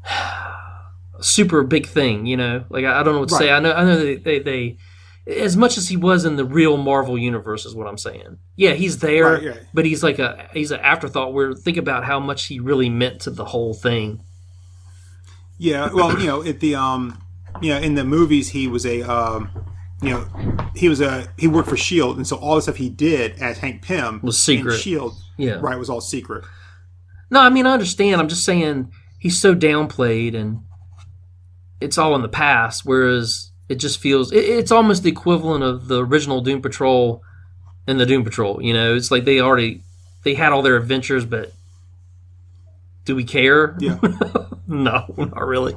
a super big thing, Like I don't know what to say. I know they as much as he was in the real Marvel universe is what I'm saying. Yeah, he's there, right. But he's like he's an afterthought. Where think about how much he really meant to the whole thing. Yeah, well, at the in the movies he was a he worked for S.H.I.E.L.D., and so all the stuff he did as Hank Pym was secret. In S.H.I.E.L.D., yeah, right, was all secret. No, I mean I understand. I'm just saying he's so downplayed, and it's all in the past. Whereas it just feels it's almost the equivalent of the original Doom Patrol and the Doom Patrol. It's like they had all their adventures, but do we care? Yeah, no, not really.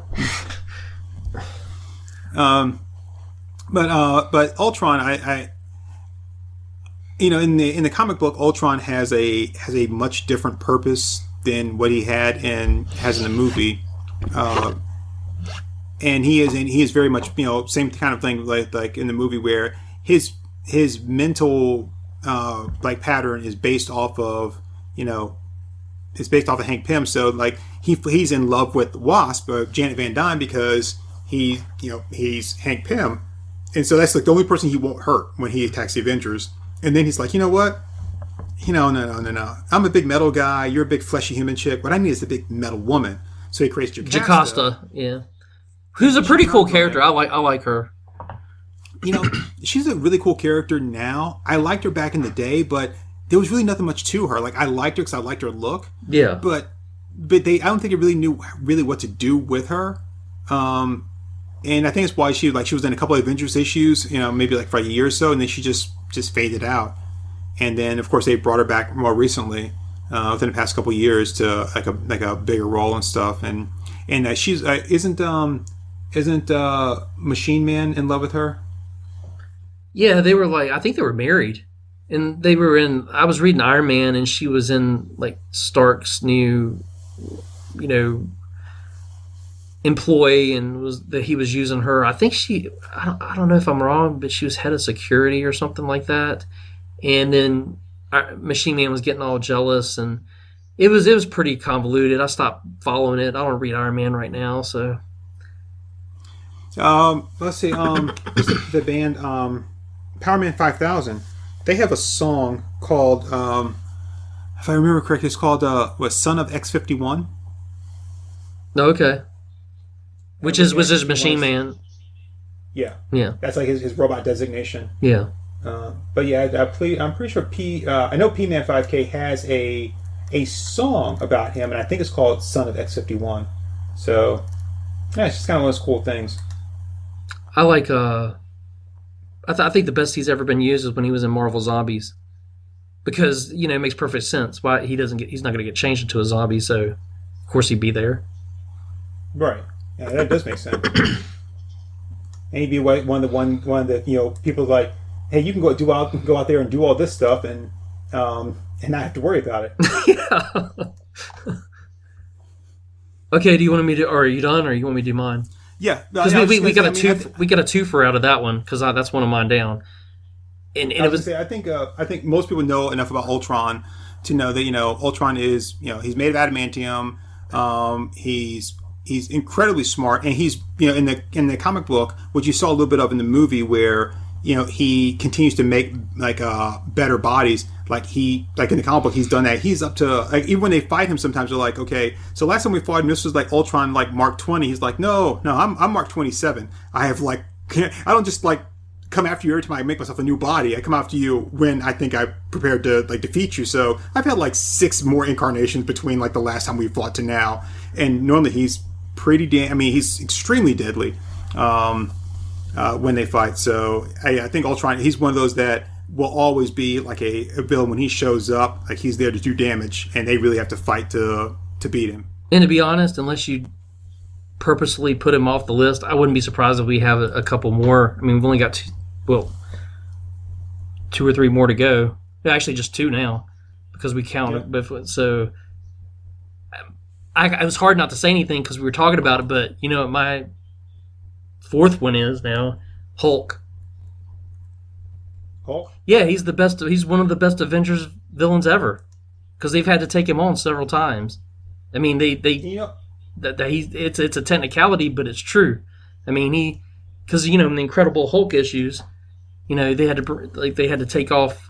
But Ultron, in the comic book, Ultron has a much different purpose than what he has in the movie, and he is very much same kind of thing like in the movie where his mental pattern is based off of Hank Pym. So like he's in love with Wasp, Janet Van Dyne, because he's Hank Pym. And so that's like the only person he won't hurt when he attacks the Avengers. And then he's like, you know what? No. I'm a big metal guy. You're a big fleshy human chick. What I need is a big metal woman. So he creates Jocasta. Yeah. Who's a pretty cool character. I like her. She's a really cool character now. I liked her back in the day, but there was really nothing much to her. Like I liked her because I liked her look. Yeah. But I don't think it really knew what to do with her. And I think it's why she was in a couple of Avengers issues, maybe like for a year or so, and then she just faded out. And then of course they brought her back more recently, within the past couple of years to like a bigger role and stuff. And she's isn't Machine Man in love with her? Yeah, they were I think they were married, and they were in. I was reading Iron Man, and she was in like Stark's new, employee, and he was using her. I think I don't know if I'm wrong, but she was head of security or something like that. And then Machine Man was getting all jealous, and it was pretty convoluted. I stopped following it. I don't read Iron Man right now, so. Let's see. The band Powerman 5000. They have a song called, if I remember correctly, it's called "Son of X-51." Okay. Which is Machine Man. Yeah. Yeah. That's like his robot designation. Yeah. But yeah, I'm pretty sure I know P-Man 5K has a song about him, and I think it's called "Son of X-51." So yeah, it's just kind of one of those cool things. I like. I think the best he's ever been used is when he was in Marvel Zombies, because it makes perfect sense why he's not going to get changed into a zombie, so of course he'd be there. Right. Yeah, that does make sense. And he'd be one of the people like, hey, you can go out there and do all this stuff and not have to worry about it. Yeah. Okay. Do you want me to? Or are you done? Or you want me to do mine? Yeah. Because we got a twofer out of that one because that's one of mine down. And it was. I think most people know enough about Ultron to know that Ultron is he's made of adamantium. He's incredibly smart, and he's in the comic book, which you saw a little bit of in the movie, where he continues to make better bodies. Like in the comic book, he's done that. He's up to even when they fight him, sometimes they're like, okay, so last time we fought him, this was like Ultron Mark 20. He's like, no, I'm Mark 27. I have I don't just come after you every time I make myself a new body. I come after you when I think I'm prepared to defeat you. So I've had 6 more incarnations between the last time we fought to now. And normally he's pretty he's extremely deadly when they fight. So I think Ultron, he's one of those that will always be a villain. When he shows up, he's there to do damage, and they really have to fight to beat him. And to be honest, unless you purposely put him off the list, I wouldn't be surprised if we have a couple more. I mean, we've only got 2 or 3 more to go. Actually, just 2 now, because we count it. So it was hard not to say anything because we were talking about it, but my 4th one is now Hulk. Hulk? Yeah, he's the best. He's one of the best Avengers villains ever, because they've had to take him on several times. I mean, it's a technicality, but it's true. I mean, because in the Incredible Hulk issues, they had to take off.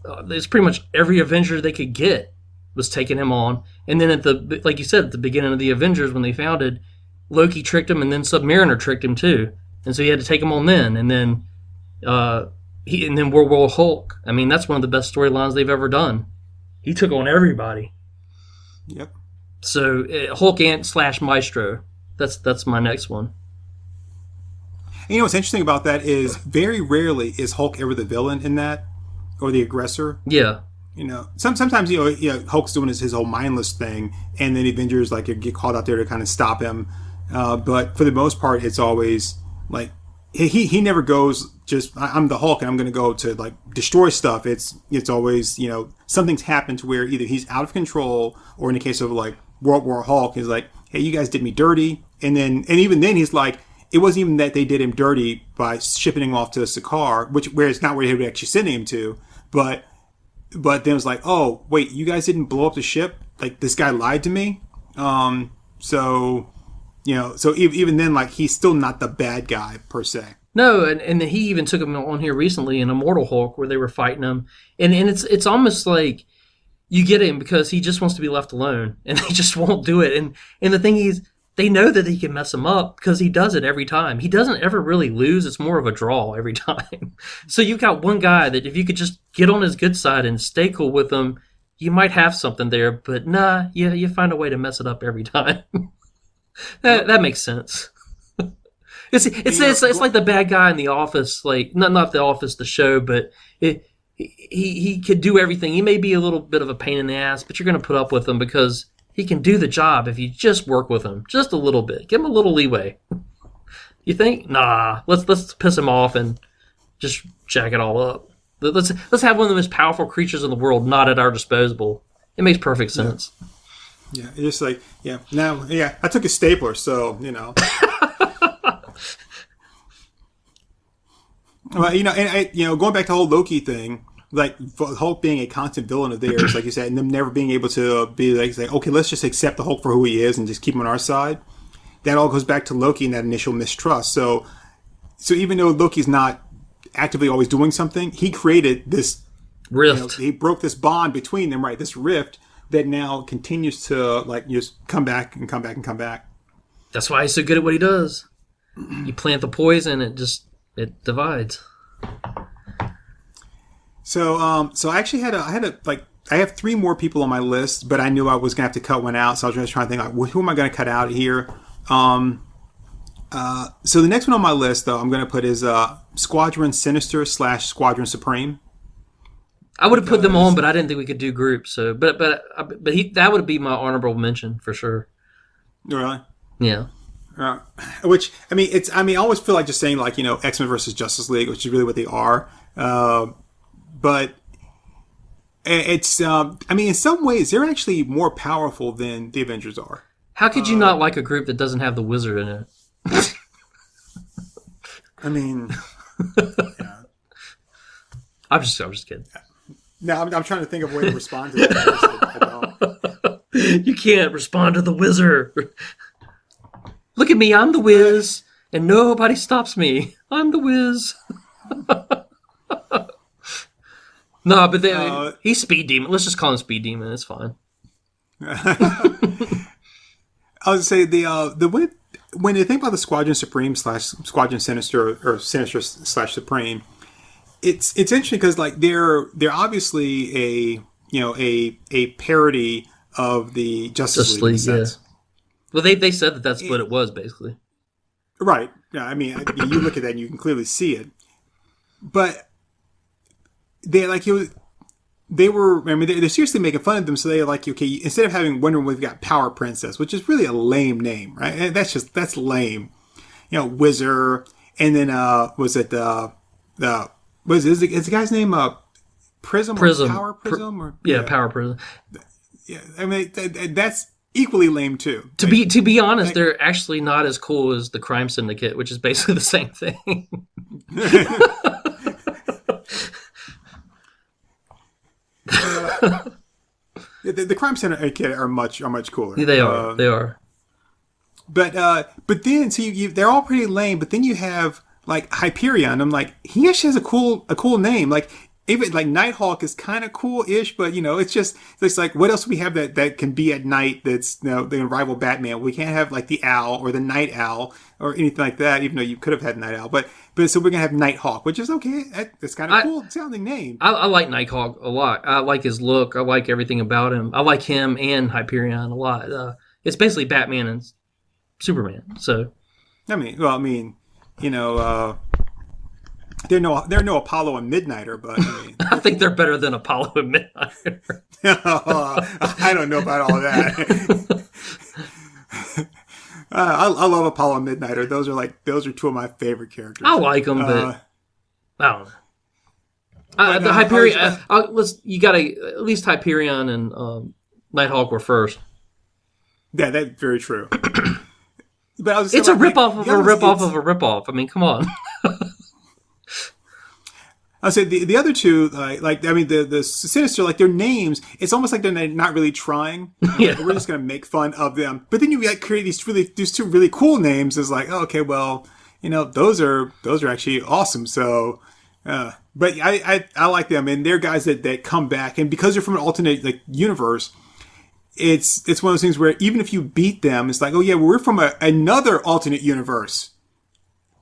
It's pretty much every Avenger they could get was taking him on, and then like you said, at the beginning of the Avengers when they founded, Loki tricked him, and then Submariner tricked him too, and so he had to take him on then, and then World War Hulk. I mean, that's one of the best storylines they've ever done. He took on everybody. Yep. So Hulk Ant / Maestro. That's my next one. And what's interesting about that is very rarely is Hulk ever the villain in that, or the aggressor. Yeah. Sometimes Hulk's doing his whole mindless thing, and then the Avengers get called out there to kind of stop him. But for the most part, it's always he never goes just I'm the Hulk and I'm going to go to destroy stuff. It's always something's happened to where either he's out of control, or in the case of World War Hulk, he's like, hey, you guys did me dirty, and even then he's like, it wasn't even that they did him dirty by shipping him off to Sakaar, where it's not where he would actually sending him to, but then it was like, oh wait, you guys didn't blow up the ship, this guy lied to me. So even then, he's still not the bad guy per se. No, and he even took him on here recently in Immortal Hulk where they were fighting him, and it's almost like you get him because he just wants to be left alone, and they just won't do it. And the thing is, they know that he can mess him up because he does it every time. He doesn't ever really lose. It's more of a draw every time. So you've got one guy that if you could just get on his good side and stay cool with him, you might have something there. But nah, you find a way to mess it up every time. that makes sense. It's like the bad guy in The Office, not The Office, the show, but he could do everything. He may be a little bit of a pain in the ass, but you're going to put up with him because he can do the job if you just work with him just a little bit. Give him a little leeway. You think? Nah, let's piss him off and just jack it all up. Let's have one of the most powerful creatures in the world not at our disposal. It makes perfect sense. Yeah, it's just I took a stapler, so Well, and going back to the whole Loki thing, Hulk being a constant villain of theirs, like you said, and them never being able to be say, okay, let's just accept the Hulk for who he is and just keep him on our side. That all goes back to Loki and that initial mistrust. So even though Loki's not actively always doing something, he created this rift. He broke this bond between them, right? This rift that now continues to just come back and come back and come back. That's why he's so good at what he does. You plant the poison, it divides. So I actually I have 3 more people on my list, but I knew I was gonna have to cut one out, so I was just trying to think who am I gonna cut out here. So the next one on my list, though, I'm gonna put is Squadron Sinister / Squadron Supreme. I would have put them on, but I didn't think we could do groups. So, but that would be my honorable mention for sure. Really? Yeah. Which I always feel like just saying X-Men versus Justice League, which is really what they are. But it's in some ways they're actually more powerful than the Avengers are. How could you not like a group that doesn't have the Wizard in it? Yeah. I'm just kidding. No, I'm trying to think of a way to respond to that. I don't. You can't respond to the Wizard. Look at me, I'm the Wiz, and nobody stops me. I'm the Wiz. No, but then he's Speed Demon. Let's just call him Speed Demon. It's fine. I would say the way when you think about the Squadron Supreme / Squadron Sinister or Sinister / Supreme, it's interesting because like they're obviously a parody of the Justice League. Yeah. Well, they said that that's what it was basically. Right. Yeah. I mean, you look at that and you can clearly see it, but they're seriously making fun of them. So they're like, okay, instead of having Wonder Woman, we've got Power Princess, which is really a lame name, right? And that's lame. Whizzer, and then is the guy's name Prism? Or Power Prism? Power Prism. Yeah, I mean that's equally lame too. To be honest, they're actually not as cool as the Crime Syndicate, which is basically the same thing. The Crime Syndicate are much cooler. They are. But then they're all pretty lame. But then you have like Hyperion. I'm like, he actually has a cool name. Like even like Nighthawk is kind of cool-ish, but it's like what else do we have that can be at night that's they rival Batman? We can't have like the Owl or the Night Owl or anything like that. Even though you could have had Night Owl, but so we're gonna have Nighthawk, which is okay. That's kind of cool sounding name. I like Nighthawk a lot. I like his look. I like everything about him. I like him and Hyperion a lot. It's basically Batman and Superman. So, they're no Apollo and Midnighter, but I think they're better than Apollo and Midnighter. I don't know about all that. I love Apollo and Midnighter. Those are two of my favorite characters. I like them, but I don't know. The Hyperion. You got to at least Hyperion and Nighthawk were first. Yeah, that's very true. But it's a ripoff of a ripoff of a ripoff. I mean, come on. I said the other two, the Sinister, like their names, it's almost like they're not really trying. Yeah. We're just gonna make fun of them. But then you create these two really cool names. It's like, oh, okay, well, those are actually awesome. So, but I like them, and they're guys that come back, and because they're from an alternate universe, it's one of those things where even if you beat them, it's like, oh yeah, well, we're from another alternate universe.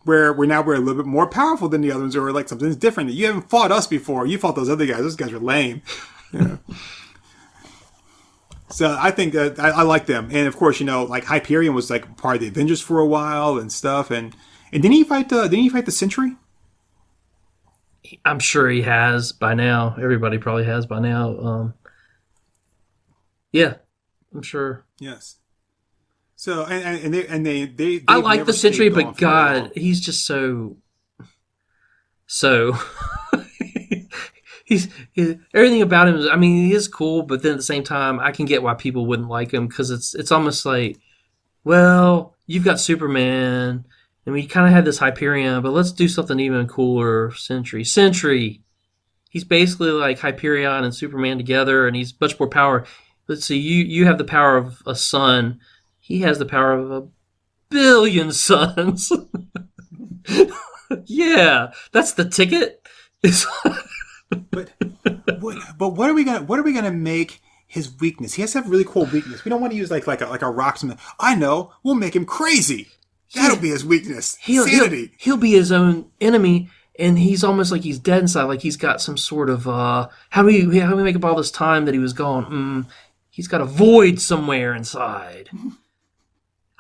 Where we're a little bit more powerful than the others, or like something's different. You haven't fought us before. You fought those other guys. Those guys are lame. So I think that I like them. And of course, like Hyperion was like part of the Avengers for a while and stuff. And didn't he fight the Sentry? I'm sure he has by now. Everybody probably has by now. Yeah, I'm sure. Yes. So they I like the Sentry, but God, he's just so he's everything about him. I mean, he is cool, but then at the same time, I can get why people wouldn't like him because it's almost like, well, you've got Superman, and we kind of had this Hyperion, but let's do something even cooler. Sentry, he's basically like Hyperion and Superman together, and he's much more power. Let's see, you have the power of a sun. He has the power of a billion suns. Yeah, that's the ticket. But what are we gonna make his weakness? He has to have a really cool weakness. We don't want to use like a rock. I know. We'll make him crazy. That'll be his weakness. Sanity. He'll be his own enemy, and he's almost like he's dead inside. Like he's got some sort of how do we make up all this time that he was gone? He's got a void somewhere inside.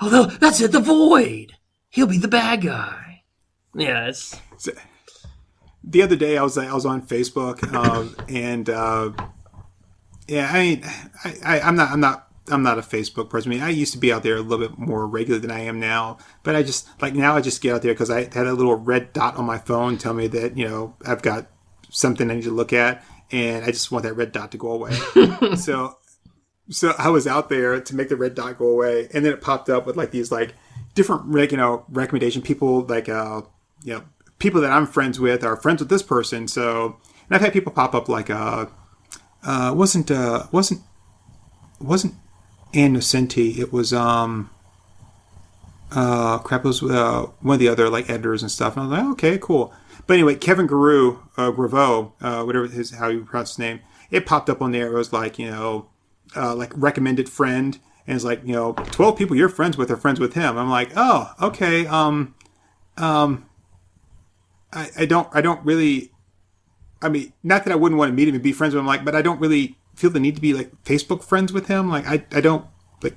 Oh, that's it, the void. He'll be the bad guy. Yeah, it's... So, the other day I was on Facebook, and yeah, I mean, I'm not a Facebook person. I mean, I used to be out there a little bit more regular than I am now, but I just now I just get out there because I had a little red dot on my phone tell me that I've got something I need to look at, and I just want that red dot to go away. So I was out there to make the red dot go away, and then it popped up with these different recommendation people people that I'm friends with are friends with this person. So, and I've had people pop up wasn't Ann Nocenti. It was it was one of the other editors and stuff. And I was like, okay, cool. But anyway, Kevin Graveau, whatever how you pronounce his name, it popped up on there. It was like, like recommended friend. And it's like, 12 people you're friends with are friends with him. I'm like, oh, okay. I don't really, I mean, not that I wouldn't want to meet him and be friends with him, like, but I don't really feel the need to be like Facebook friends with him. Like, I don't like,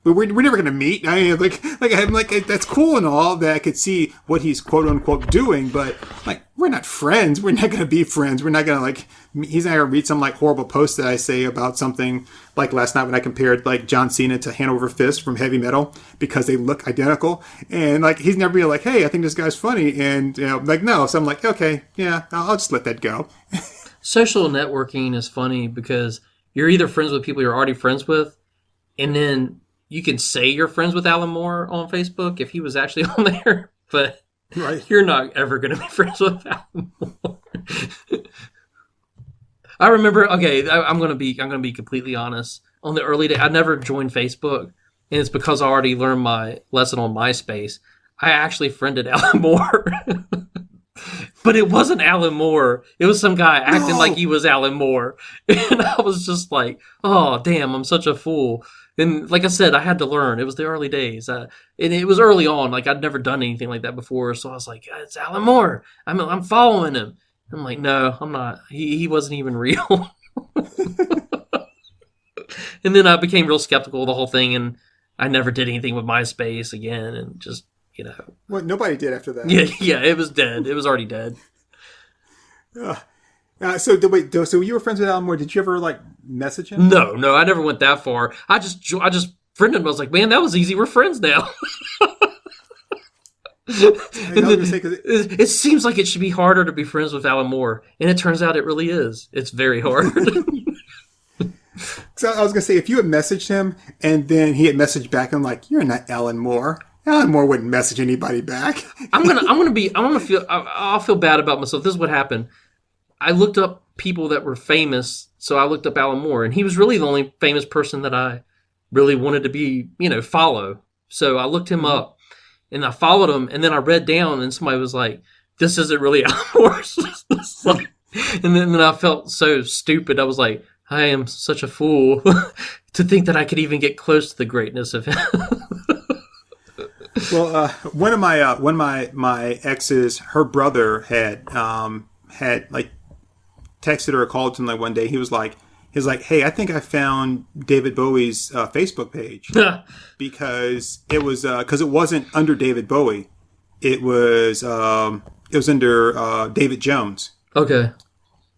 we're never going to meet. I mean, I'm like, that's cool and all that I could see what he's quote unquote doing, but like, we're not friends. We're not going to be friends. We're not going to like, he's not going to read some like horrible post that I say about something like last night when I compared like John Cena to Hanover Fist from Heavy Metal because they look identical. And like, he's never been like, hey, I think this guy's funny. And like, no. So I'm like, okay, yeah, I'll just let that go. Social networking is funny because you're either friends with people you're already friends with, and then you can say you're friends with Alan Moore on Facebook if he was actually on there, but right. You're not ever going to be friends with Alan Moore. I remember. Okay, I'm going to be completely honest. On the early day, I never joined Facebook, and it's because I already learned my lesson on MySpace. I actually friended Alan Moore. But it wasn't Alan Moore. It was some guy acting like he was Alan Moore. And I was just like, oh, damn, I'm such a fool. And like I said, I had to learn. It was the early days. And it was early on. Like, I'd never done anything like that before. So I was like, it's Alan Moore. I'm following him. I'm like, no, I'm not. He wasn't even real. And then I became real skeptical of the whole thing. And I never did anything with MySpace again. And just... Well, nobody did after that. Yeah, it was dead. It was already dead. So you were friends with Alan Moore. Did you ever like message him? No, I never went that far. I just friended him. I was like, man, that was easy. We're friends now. It seems like it should be harder to be friends with Alan Moore, and it turns out it really is. It's very hard. So I was gonna say, if you had messaged him and then he had messaged back, I'm like, you're not Alan Moore. Alan Moore wouldn't message anybody back. I'll feel bad about myself. This is what happened. I looked up people that were famous, so I looked up Alan Moore, and he was really the only famous person that I really wanted to be, follow. So I looked him up, and I followed him, and then I read down, and somebody was like, "This isn't really Alan Moore." And then I felt so stupid. I was like, I am such a fool to think that I could even get close to the greatness of him. Well, one of my exes, her brother had like texted her or called him like one day. He was like, hey, I think I found David Bowie's Facebook page because it wasn't under David Bowie, it was under David Jones. Okay.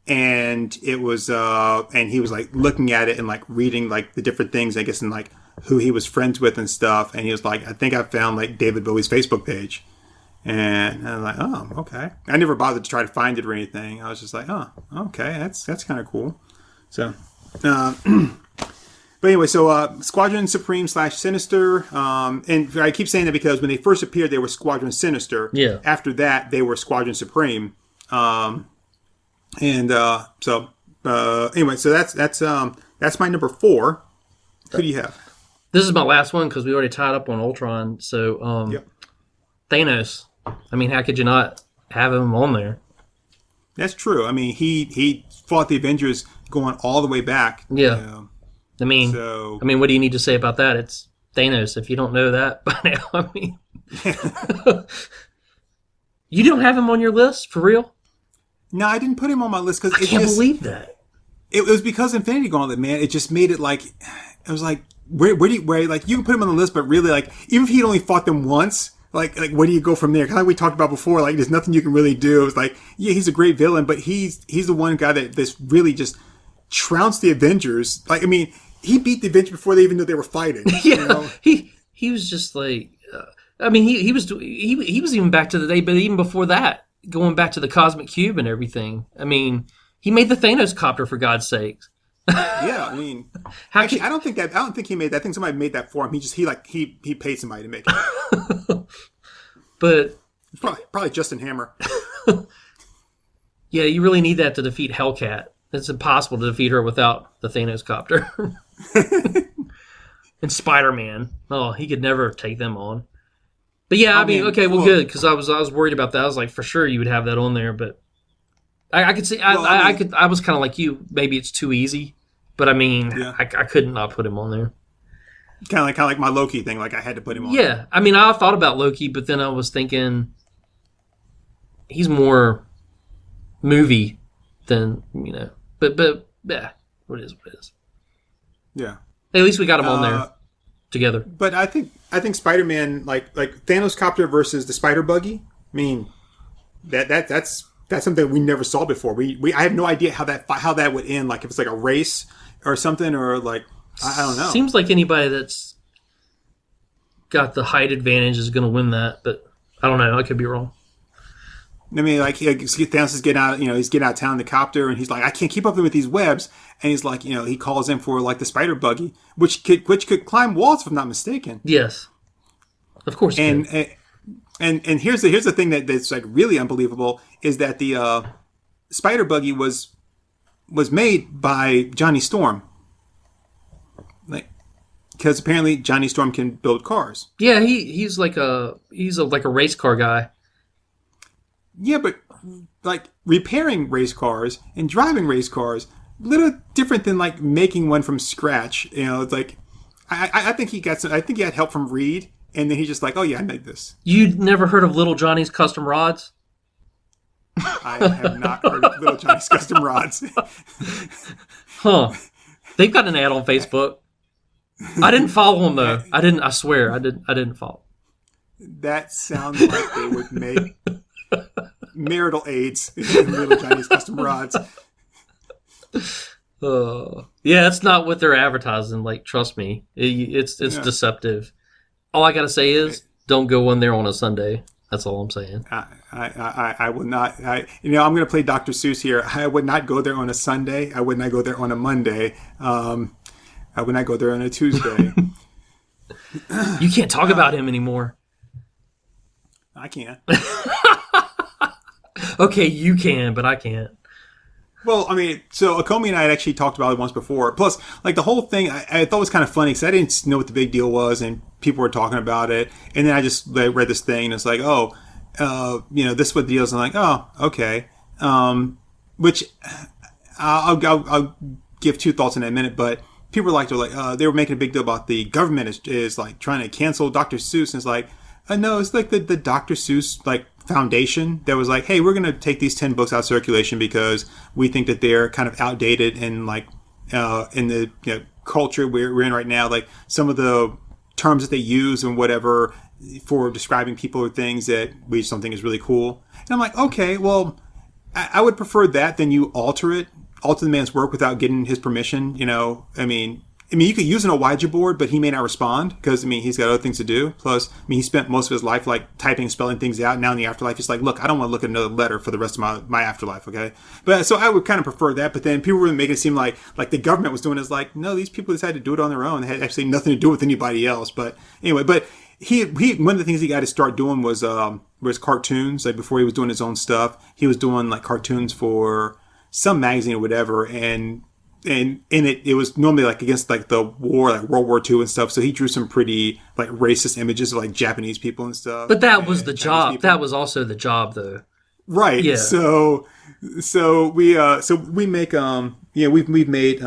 And it was and he was like looking at it and like reading like the different things, I guess, and like who he was friends with and stuff. And he was like, I think I found like David Bowie's Facebook page. And I'm like, oh, okay. I never bothered to try to find it or anything. I was just like, oh, okay, that's kind of cool. So, but anyway, so Squadron Supreme / Sinister. And I keep saying that because when they first appeared, they were Squadron Sinister. Yeah. After that, they were Squadron Supreme. Anyway, so that's my number 4. Who do you have? This is my last one because we already tied up on Ultron. So, yep. Thanos. I mean, how could you not have him on there? That's true. I mean, he fought the Avengers going all the way back. Yeah. I mean, what do you need to say about that? It's Thanos. If you don't know that by now, I mean, you don't have him on your list for real? No, I didn't put him on my list because I can't believe that. It was because Infinity Gauntlet, man. It just made it like it was like where like you can put him on the list, but really like even if he'd only fought them once. Like where do you go from there? Kind of like we talked about before. Like there's nothing you can really do. It's like, yeah, he's a great villain, but he's the one guy that's really just trounced the Avengers. Like I mean, he beat the Avengers before they even knew they were fighting. Yeah, he was just like, I mean, he was even back to the day, but even before that, going back to the Cosmic Cube and everything. I mean, he made the Thanos copter for God's sakes. Yeah, I mean, actually, I don't think he made that. I think somebody made that for him. He paid somebody to make it. But probably Justin Hammer. Yeah, you really need that to defeat Hellcat. It's impossible to defeat her without the Thanos copter. And Spider-Man. Oh, he could never take them on. But yeah, Oh, I mean, man. okay, well, Well, good, because I was worried about that. I was like, for sure you would have that on there, but I could see. well, I mean, I was kind of like you. Maybe it's too easy, but I mean, yeah, I couldn't not put him on there. kind of like my Loki thing. Like I had to put him on there. Yeah, I mean, I thought about Loki, but then I was thinking he's more movie than But yeah, what is what is. Yeah. Hey, at least we got him on there together. But I think Spider-Man, like Thanos copter versus the Spider Buggy. I mean, that's something we never saw before. I have no idea how that would end. Like if it's like a race or something, or like I don't know. Seems like anybody that's got the height advantage is going to win that, but I don't know. I could be wrong. I mean, like Thanos is getting out. He's getting out of town in the copter, and he's like, I can't keep up with these webs. And he's like, he calls in for like the Spider Buggy, which could climb walls, if I'm not mistaken. Yes, of course. And here's the thing that's like really unbelievable is that the Spider Buggy was made by Johnny Storm, like because apparently Johnny Storm can build cars. Yeah, he's like a race car guy. Yeah, but like repairing race cars and driving race cars, a little different than like making one from scratch. It's like I think he had help from Reed, and then he's just like, oh yeah, I made this. You'd never heard of Little Johnny's Custom Rods? I have not heard of Little Johnny's Custom Rods. Huh? They've got an ad on Facebook. I didn't follow them though. I didn't. I swear, I didn't follow. That sounds like they would make marital aids in Little Johnny's Custom Rods. Yeah, it's not what they're advertising. Like, trust me, it's deceptive. All I gotta say is, don't go in there on a Sunday. That's all I'm saying. I will not. I'm going to play Dr. Seuss here. I would not go there on a Sunday. I would not go there on a Monday. I would not go there on a Tuesday. You can't talk about him anymore. I can't. Okay, you can, but I can't. Well, I mean, so Akomi and I had actually talked about it once before. Plus, like the whole thing, I thought was kind of funny because I didn't know what the big deal was, and people were talking about it. And then I just read this thing, and it's like, this is what the deal is. And I'm like, oh, okay. Which I'll give two thoughts in a minute, but people were they were making a big deal about the government is like trying to cancel Dr. Seuss, and it's like, no, it's like the Dr. Seuss like foundation that was like, hey, we're going to take these 10 books out of circulation because we think that they're kind of outdated and like in the culture we're in right now, like some of the terms that they use and whatever for describing people or things that we just don't think is really cool. And I'm like, okay, well, I would prefer that than you alter the man's work without getting his permission. I mean, you could use an Ouija board, but he may not respond because, he's got other things to do. Plus, he spent most of his life, like, typing and spelling things out. Now in the afterlife, he's like, look, I don't want to look at another letter for the rest of my afterlife, okay? But so I would kind of prefer that. But then people were making it seem like the government was doing it. It's like, no, these people decided to do it on their own. They had actually nothing to do with anybody else. But anyway, he one of the things he got to start doing was cartoons. Like, before he was doing his own stuff, he was doing, like, cartoons for some magazine or whatever, and in it was normally like against like the war, like World War II and stuff. So he drew some pretty like racist images of like Japanese people and stuff. But that was the job. That was also the job, though. Right. Yeah. So we make we've made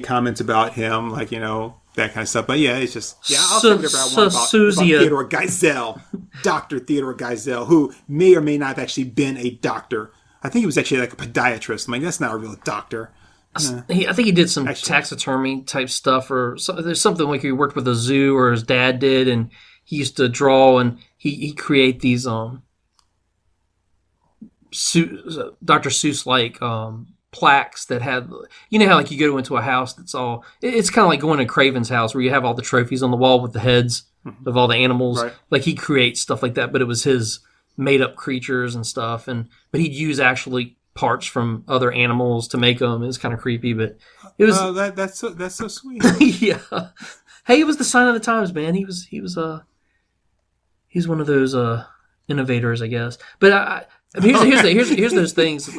comments about him, like that kind of stuff. But yeah, it's just I'll say whatever I want about Theodore Geisel, Dr. Theodore Geisel, who may or may not have actually been a doctor. I think he was actually like a podiatrist. I'm like, that's not a real doctor. I think he did some taxidermy type stuff, or there's something like he worked with a zoo, or his dad did, and he used to draw, and he create these Dr. Seuss like plaques that had, how like you go into a house that's all, it's kind of like going to Craven's house where you have all the trophies on the wall with the heads of all the animals. Right. Like he creates stuff like that, but it was his made up creatures and stuff, but he'd use actually parts from other animals to make them. It was kind of creepy, but it was that's so sweet. Yeah. Hey, it was the sign of the times, man. He's one of those innovators, I guess. But here's those things.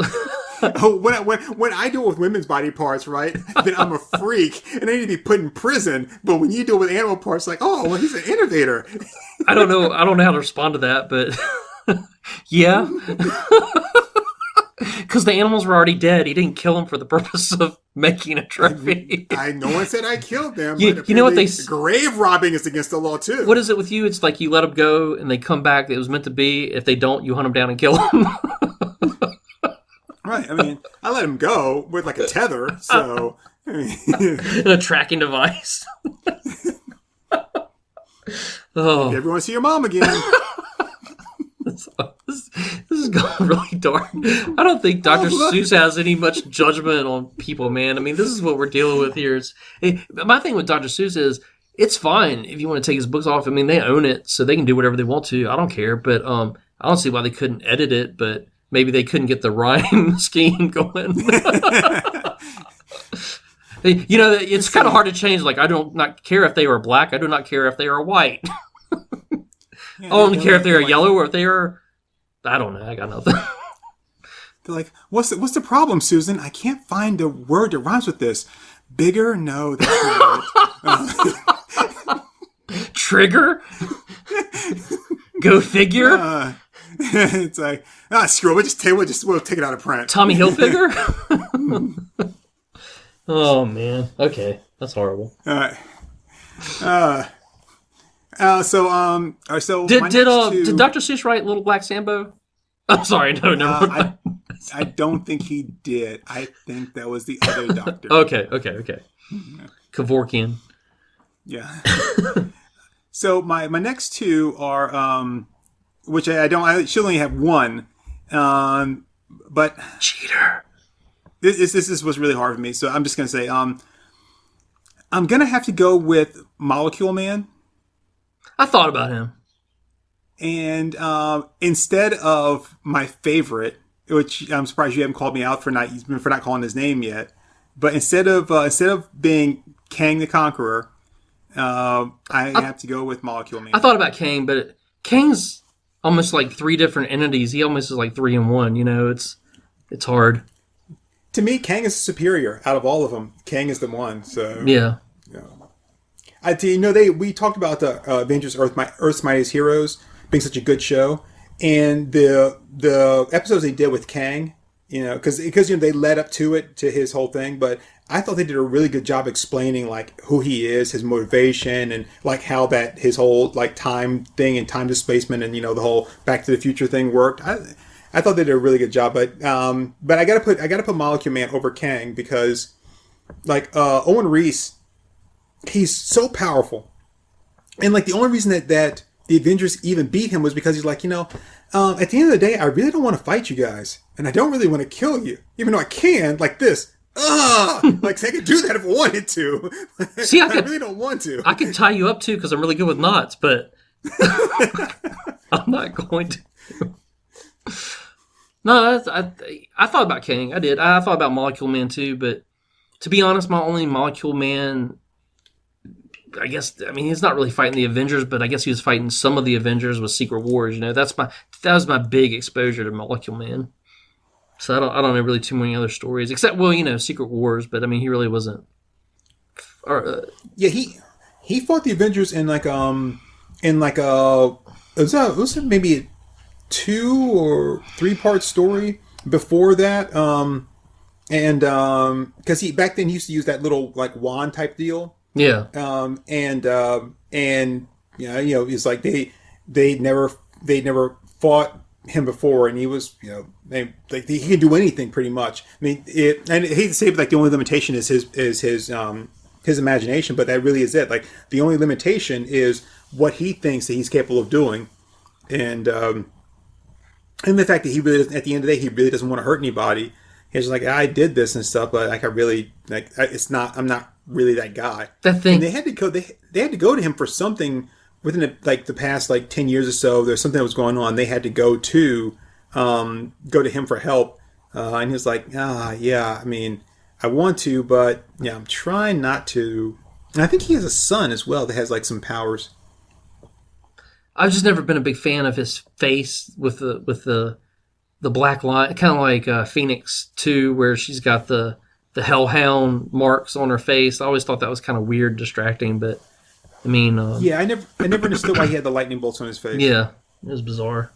when I deal with women's body parts, right, then I'm a freak and I need to be put in prison. But when you deal with animal parts, like, oh, well, he's an innovator. I don't know how to respond to that, but yeah. Because the animals were already dead. He didn't kill them for the purpose of making a trophy. No one said I killed them. You know what they... Grave robbing is against the law, too. What is it with you? It's like you let them go and they come back. It was meant to be. If they don't, you hunt them down and kill them. Right. I mean, I let them go with like a tether. So, a tracking device. Oh. If you ever want to see your mom again. This is going really dark. I don't think Dr. Seuss has any much judgment on people, man. I mean, this is what we're dealing with here. My thing with Dr. Seuss is, it's fine if you want to take his books off. I mean, they own it, so they can do whatever they want to. I don't care, but I don't see why they couldn't edit it, but maybe they couldn't get the rhyme scheme going. You know, it's kind of hard to change. Like, I do not care if they are black. I do not care if they are white. I don't care if they're yellow or if they are... I don't know. I got nothing. They're like, what's the problem, Susan? I can't find a word that rhymes with this. Bigger? No, that's not it. Trigger? Go figure? It's like, screw it. We'll take it out of print. Tommy Hilfiger? Oh, man. Okay. That's horrible. All right. So did Dr. Seuss write Little Black Sambo? I'm sorry, no, never mind. I don't think he did. I think that was the other doctor. Okay. Kevorkian. Yeah. So my next two are, which I should only have one, but cheater. This was really hard for me, so I'm just gonna say, I'm gonna have to go with Molecule Man. I thought about him. And instead of my favorite, which I'm surprised you haven't called me out for not calling his name yet, but instead of being Kang the Conqueror, I have to go with Molecule Man. I thought about Kang, but Kang's almost like three different entities. He almost is like 3 in 1. You know, it's hard. To me, Kang is superior out of all of them. Kang is the one. So yeah. We talked about the Avengers Earth's Mightiest Heroes being such a good show, and the episodes they did with Kang, because they led up to his whole thing, but I thought they did a really good job explaining like who he is, his motivation, and like how that his whole like time thing and time displacement and the whole Back to the Future thing worked. I thought they did a really good job, but I gotta put Molecule Man over Kang because like Owen Reese. He's so powerful. And like the only reason that the Avengers even beat him was because he's like, at the end of the day, I really don't want to fight you guys. And I don't really want to kill you. Even though I can, like this. Like I could do that if I wanted to. See, I really don't want to. I could tie you up too because I'm really good with knots, but I'm not going to. No, I thought about Kang. I did. I thought about Molecule Man too, but to be honest, my only Molecule Man... he's not really fighting the Avengers, but I guess he was fighting some of the Avengers with Secret Wars. That was my big exposure to Molecule Man. So I don't know really too many other stories except Secret Wars. But he really wasn't. Yeah, he fought the Avengers in like was it maybe a 2 or 3 part story before that. Because he back then he used to use that little like wand type deal. Yeah. It's like they never fought him before, and he was, he can do anything pretty much. And I hate to say it, but like the only limitation is his imagination, but that really is it. Like the only limitation is what he thinks that he's capable of doing, and the fact that he really, at the end of the day, he really doesn't want to hurt anybody. He's like, I did this and stuff, but like I'm not really that guy. That thing. And they had to go to him for something within the past 10 years or so. There's something that was going on. They had to go to him for help, and he was like, yeah. I want to, but yeah, I'm trying not to. And I think he has a son as well that has some powers. I've just never been a big fan of his face with the the black line, kind of like Phoenix 2, where she's got the hellhound marks on her face. I always thought that was kind of weird, distracting, but I mean, yeah, I never understood why he had the lightning bolts on his face. Yeah, it was bizarre.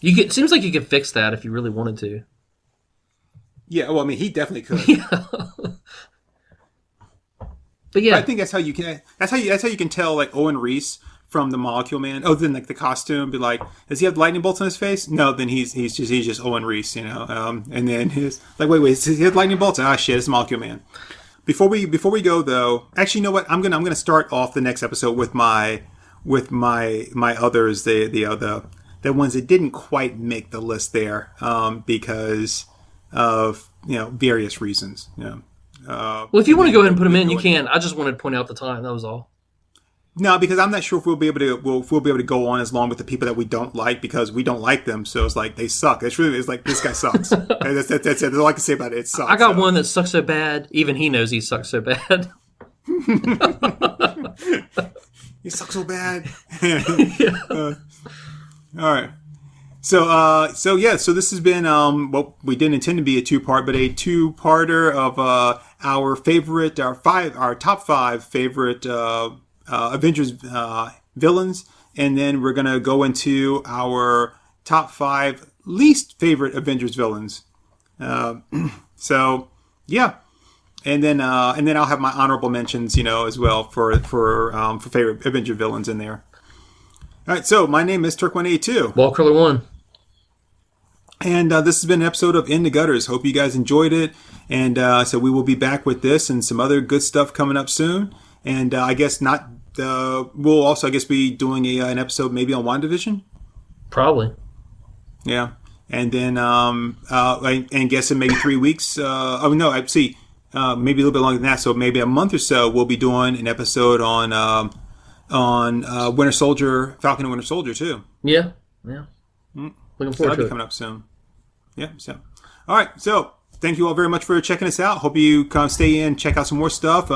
It seems like you could fix that if you really wanted to. Yeah, well, I mean, he definitely could. Yeah. But yeah, I think that's how you can tell like Owen Reese from the Molecule Man. Oh, then like the costume, be like, does he have lightning bolts on his face? No, then he's just Owen Reese, you know. And then his like, wait, does he have lightning bolts? Ah, shit, it's Molecule Man. Before we go though, actually, you know what? I'm gonna start off the next episode with my others, the ones that didn't quite make the list there, because of various reasons, you know. Well, if you want to go ahead and put them in, you can. I just wanted to point out the time. That was all. No, because I'm not sure if we'll be able to go on as long with the people that we don't like, because we don't like them. So it's like they suck. It's like this guy sucks. That's it. That's all I can say about it. It sucks. I got one that sucks so bad, even he knows he sucks so bad. He sucks so bad. All right. So this has been well, we didn't intend to be a two-part, but a two-parter of our top 5 favorite Avengers villains, and then we're gonna go into our top 5 least favorite Avengers villains. So yeah, and then I'll have my honorable mentions, as well for favorite Avenger villains in there. All right, so my name is Turk182. Wallcrawler One. And this has been an episode of In the Gutters. Hope you guys enjoyed it. And so we will be back with this and some other good stuff coming up soon. And I guess we'll also, be doing an episode maybe on WandaVision. Probably. Yeah. And then, and guess in maybe 3 weeks. Maybe a little bit longer than that. So maybe a month or so, we'll be doing an episode on Winter Soldier, Falcon and Winter Soldier too. Yeah. Yeah. Looking forward to it. That'll be coming up soon. Yeah. So, all right. So, thank you all very much for checking us out. Hope you come stay in, check out some more stuff.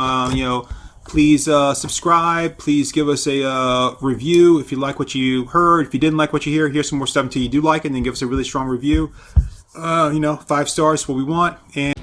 Please subscribe. Please give us a review if you like what you heard. If you didn't like what you hear, here's some more stuff until you do like it, and then give us a really strong review. 5 stars, what we want. And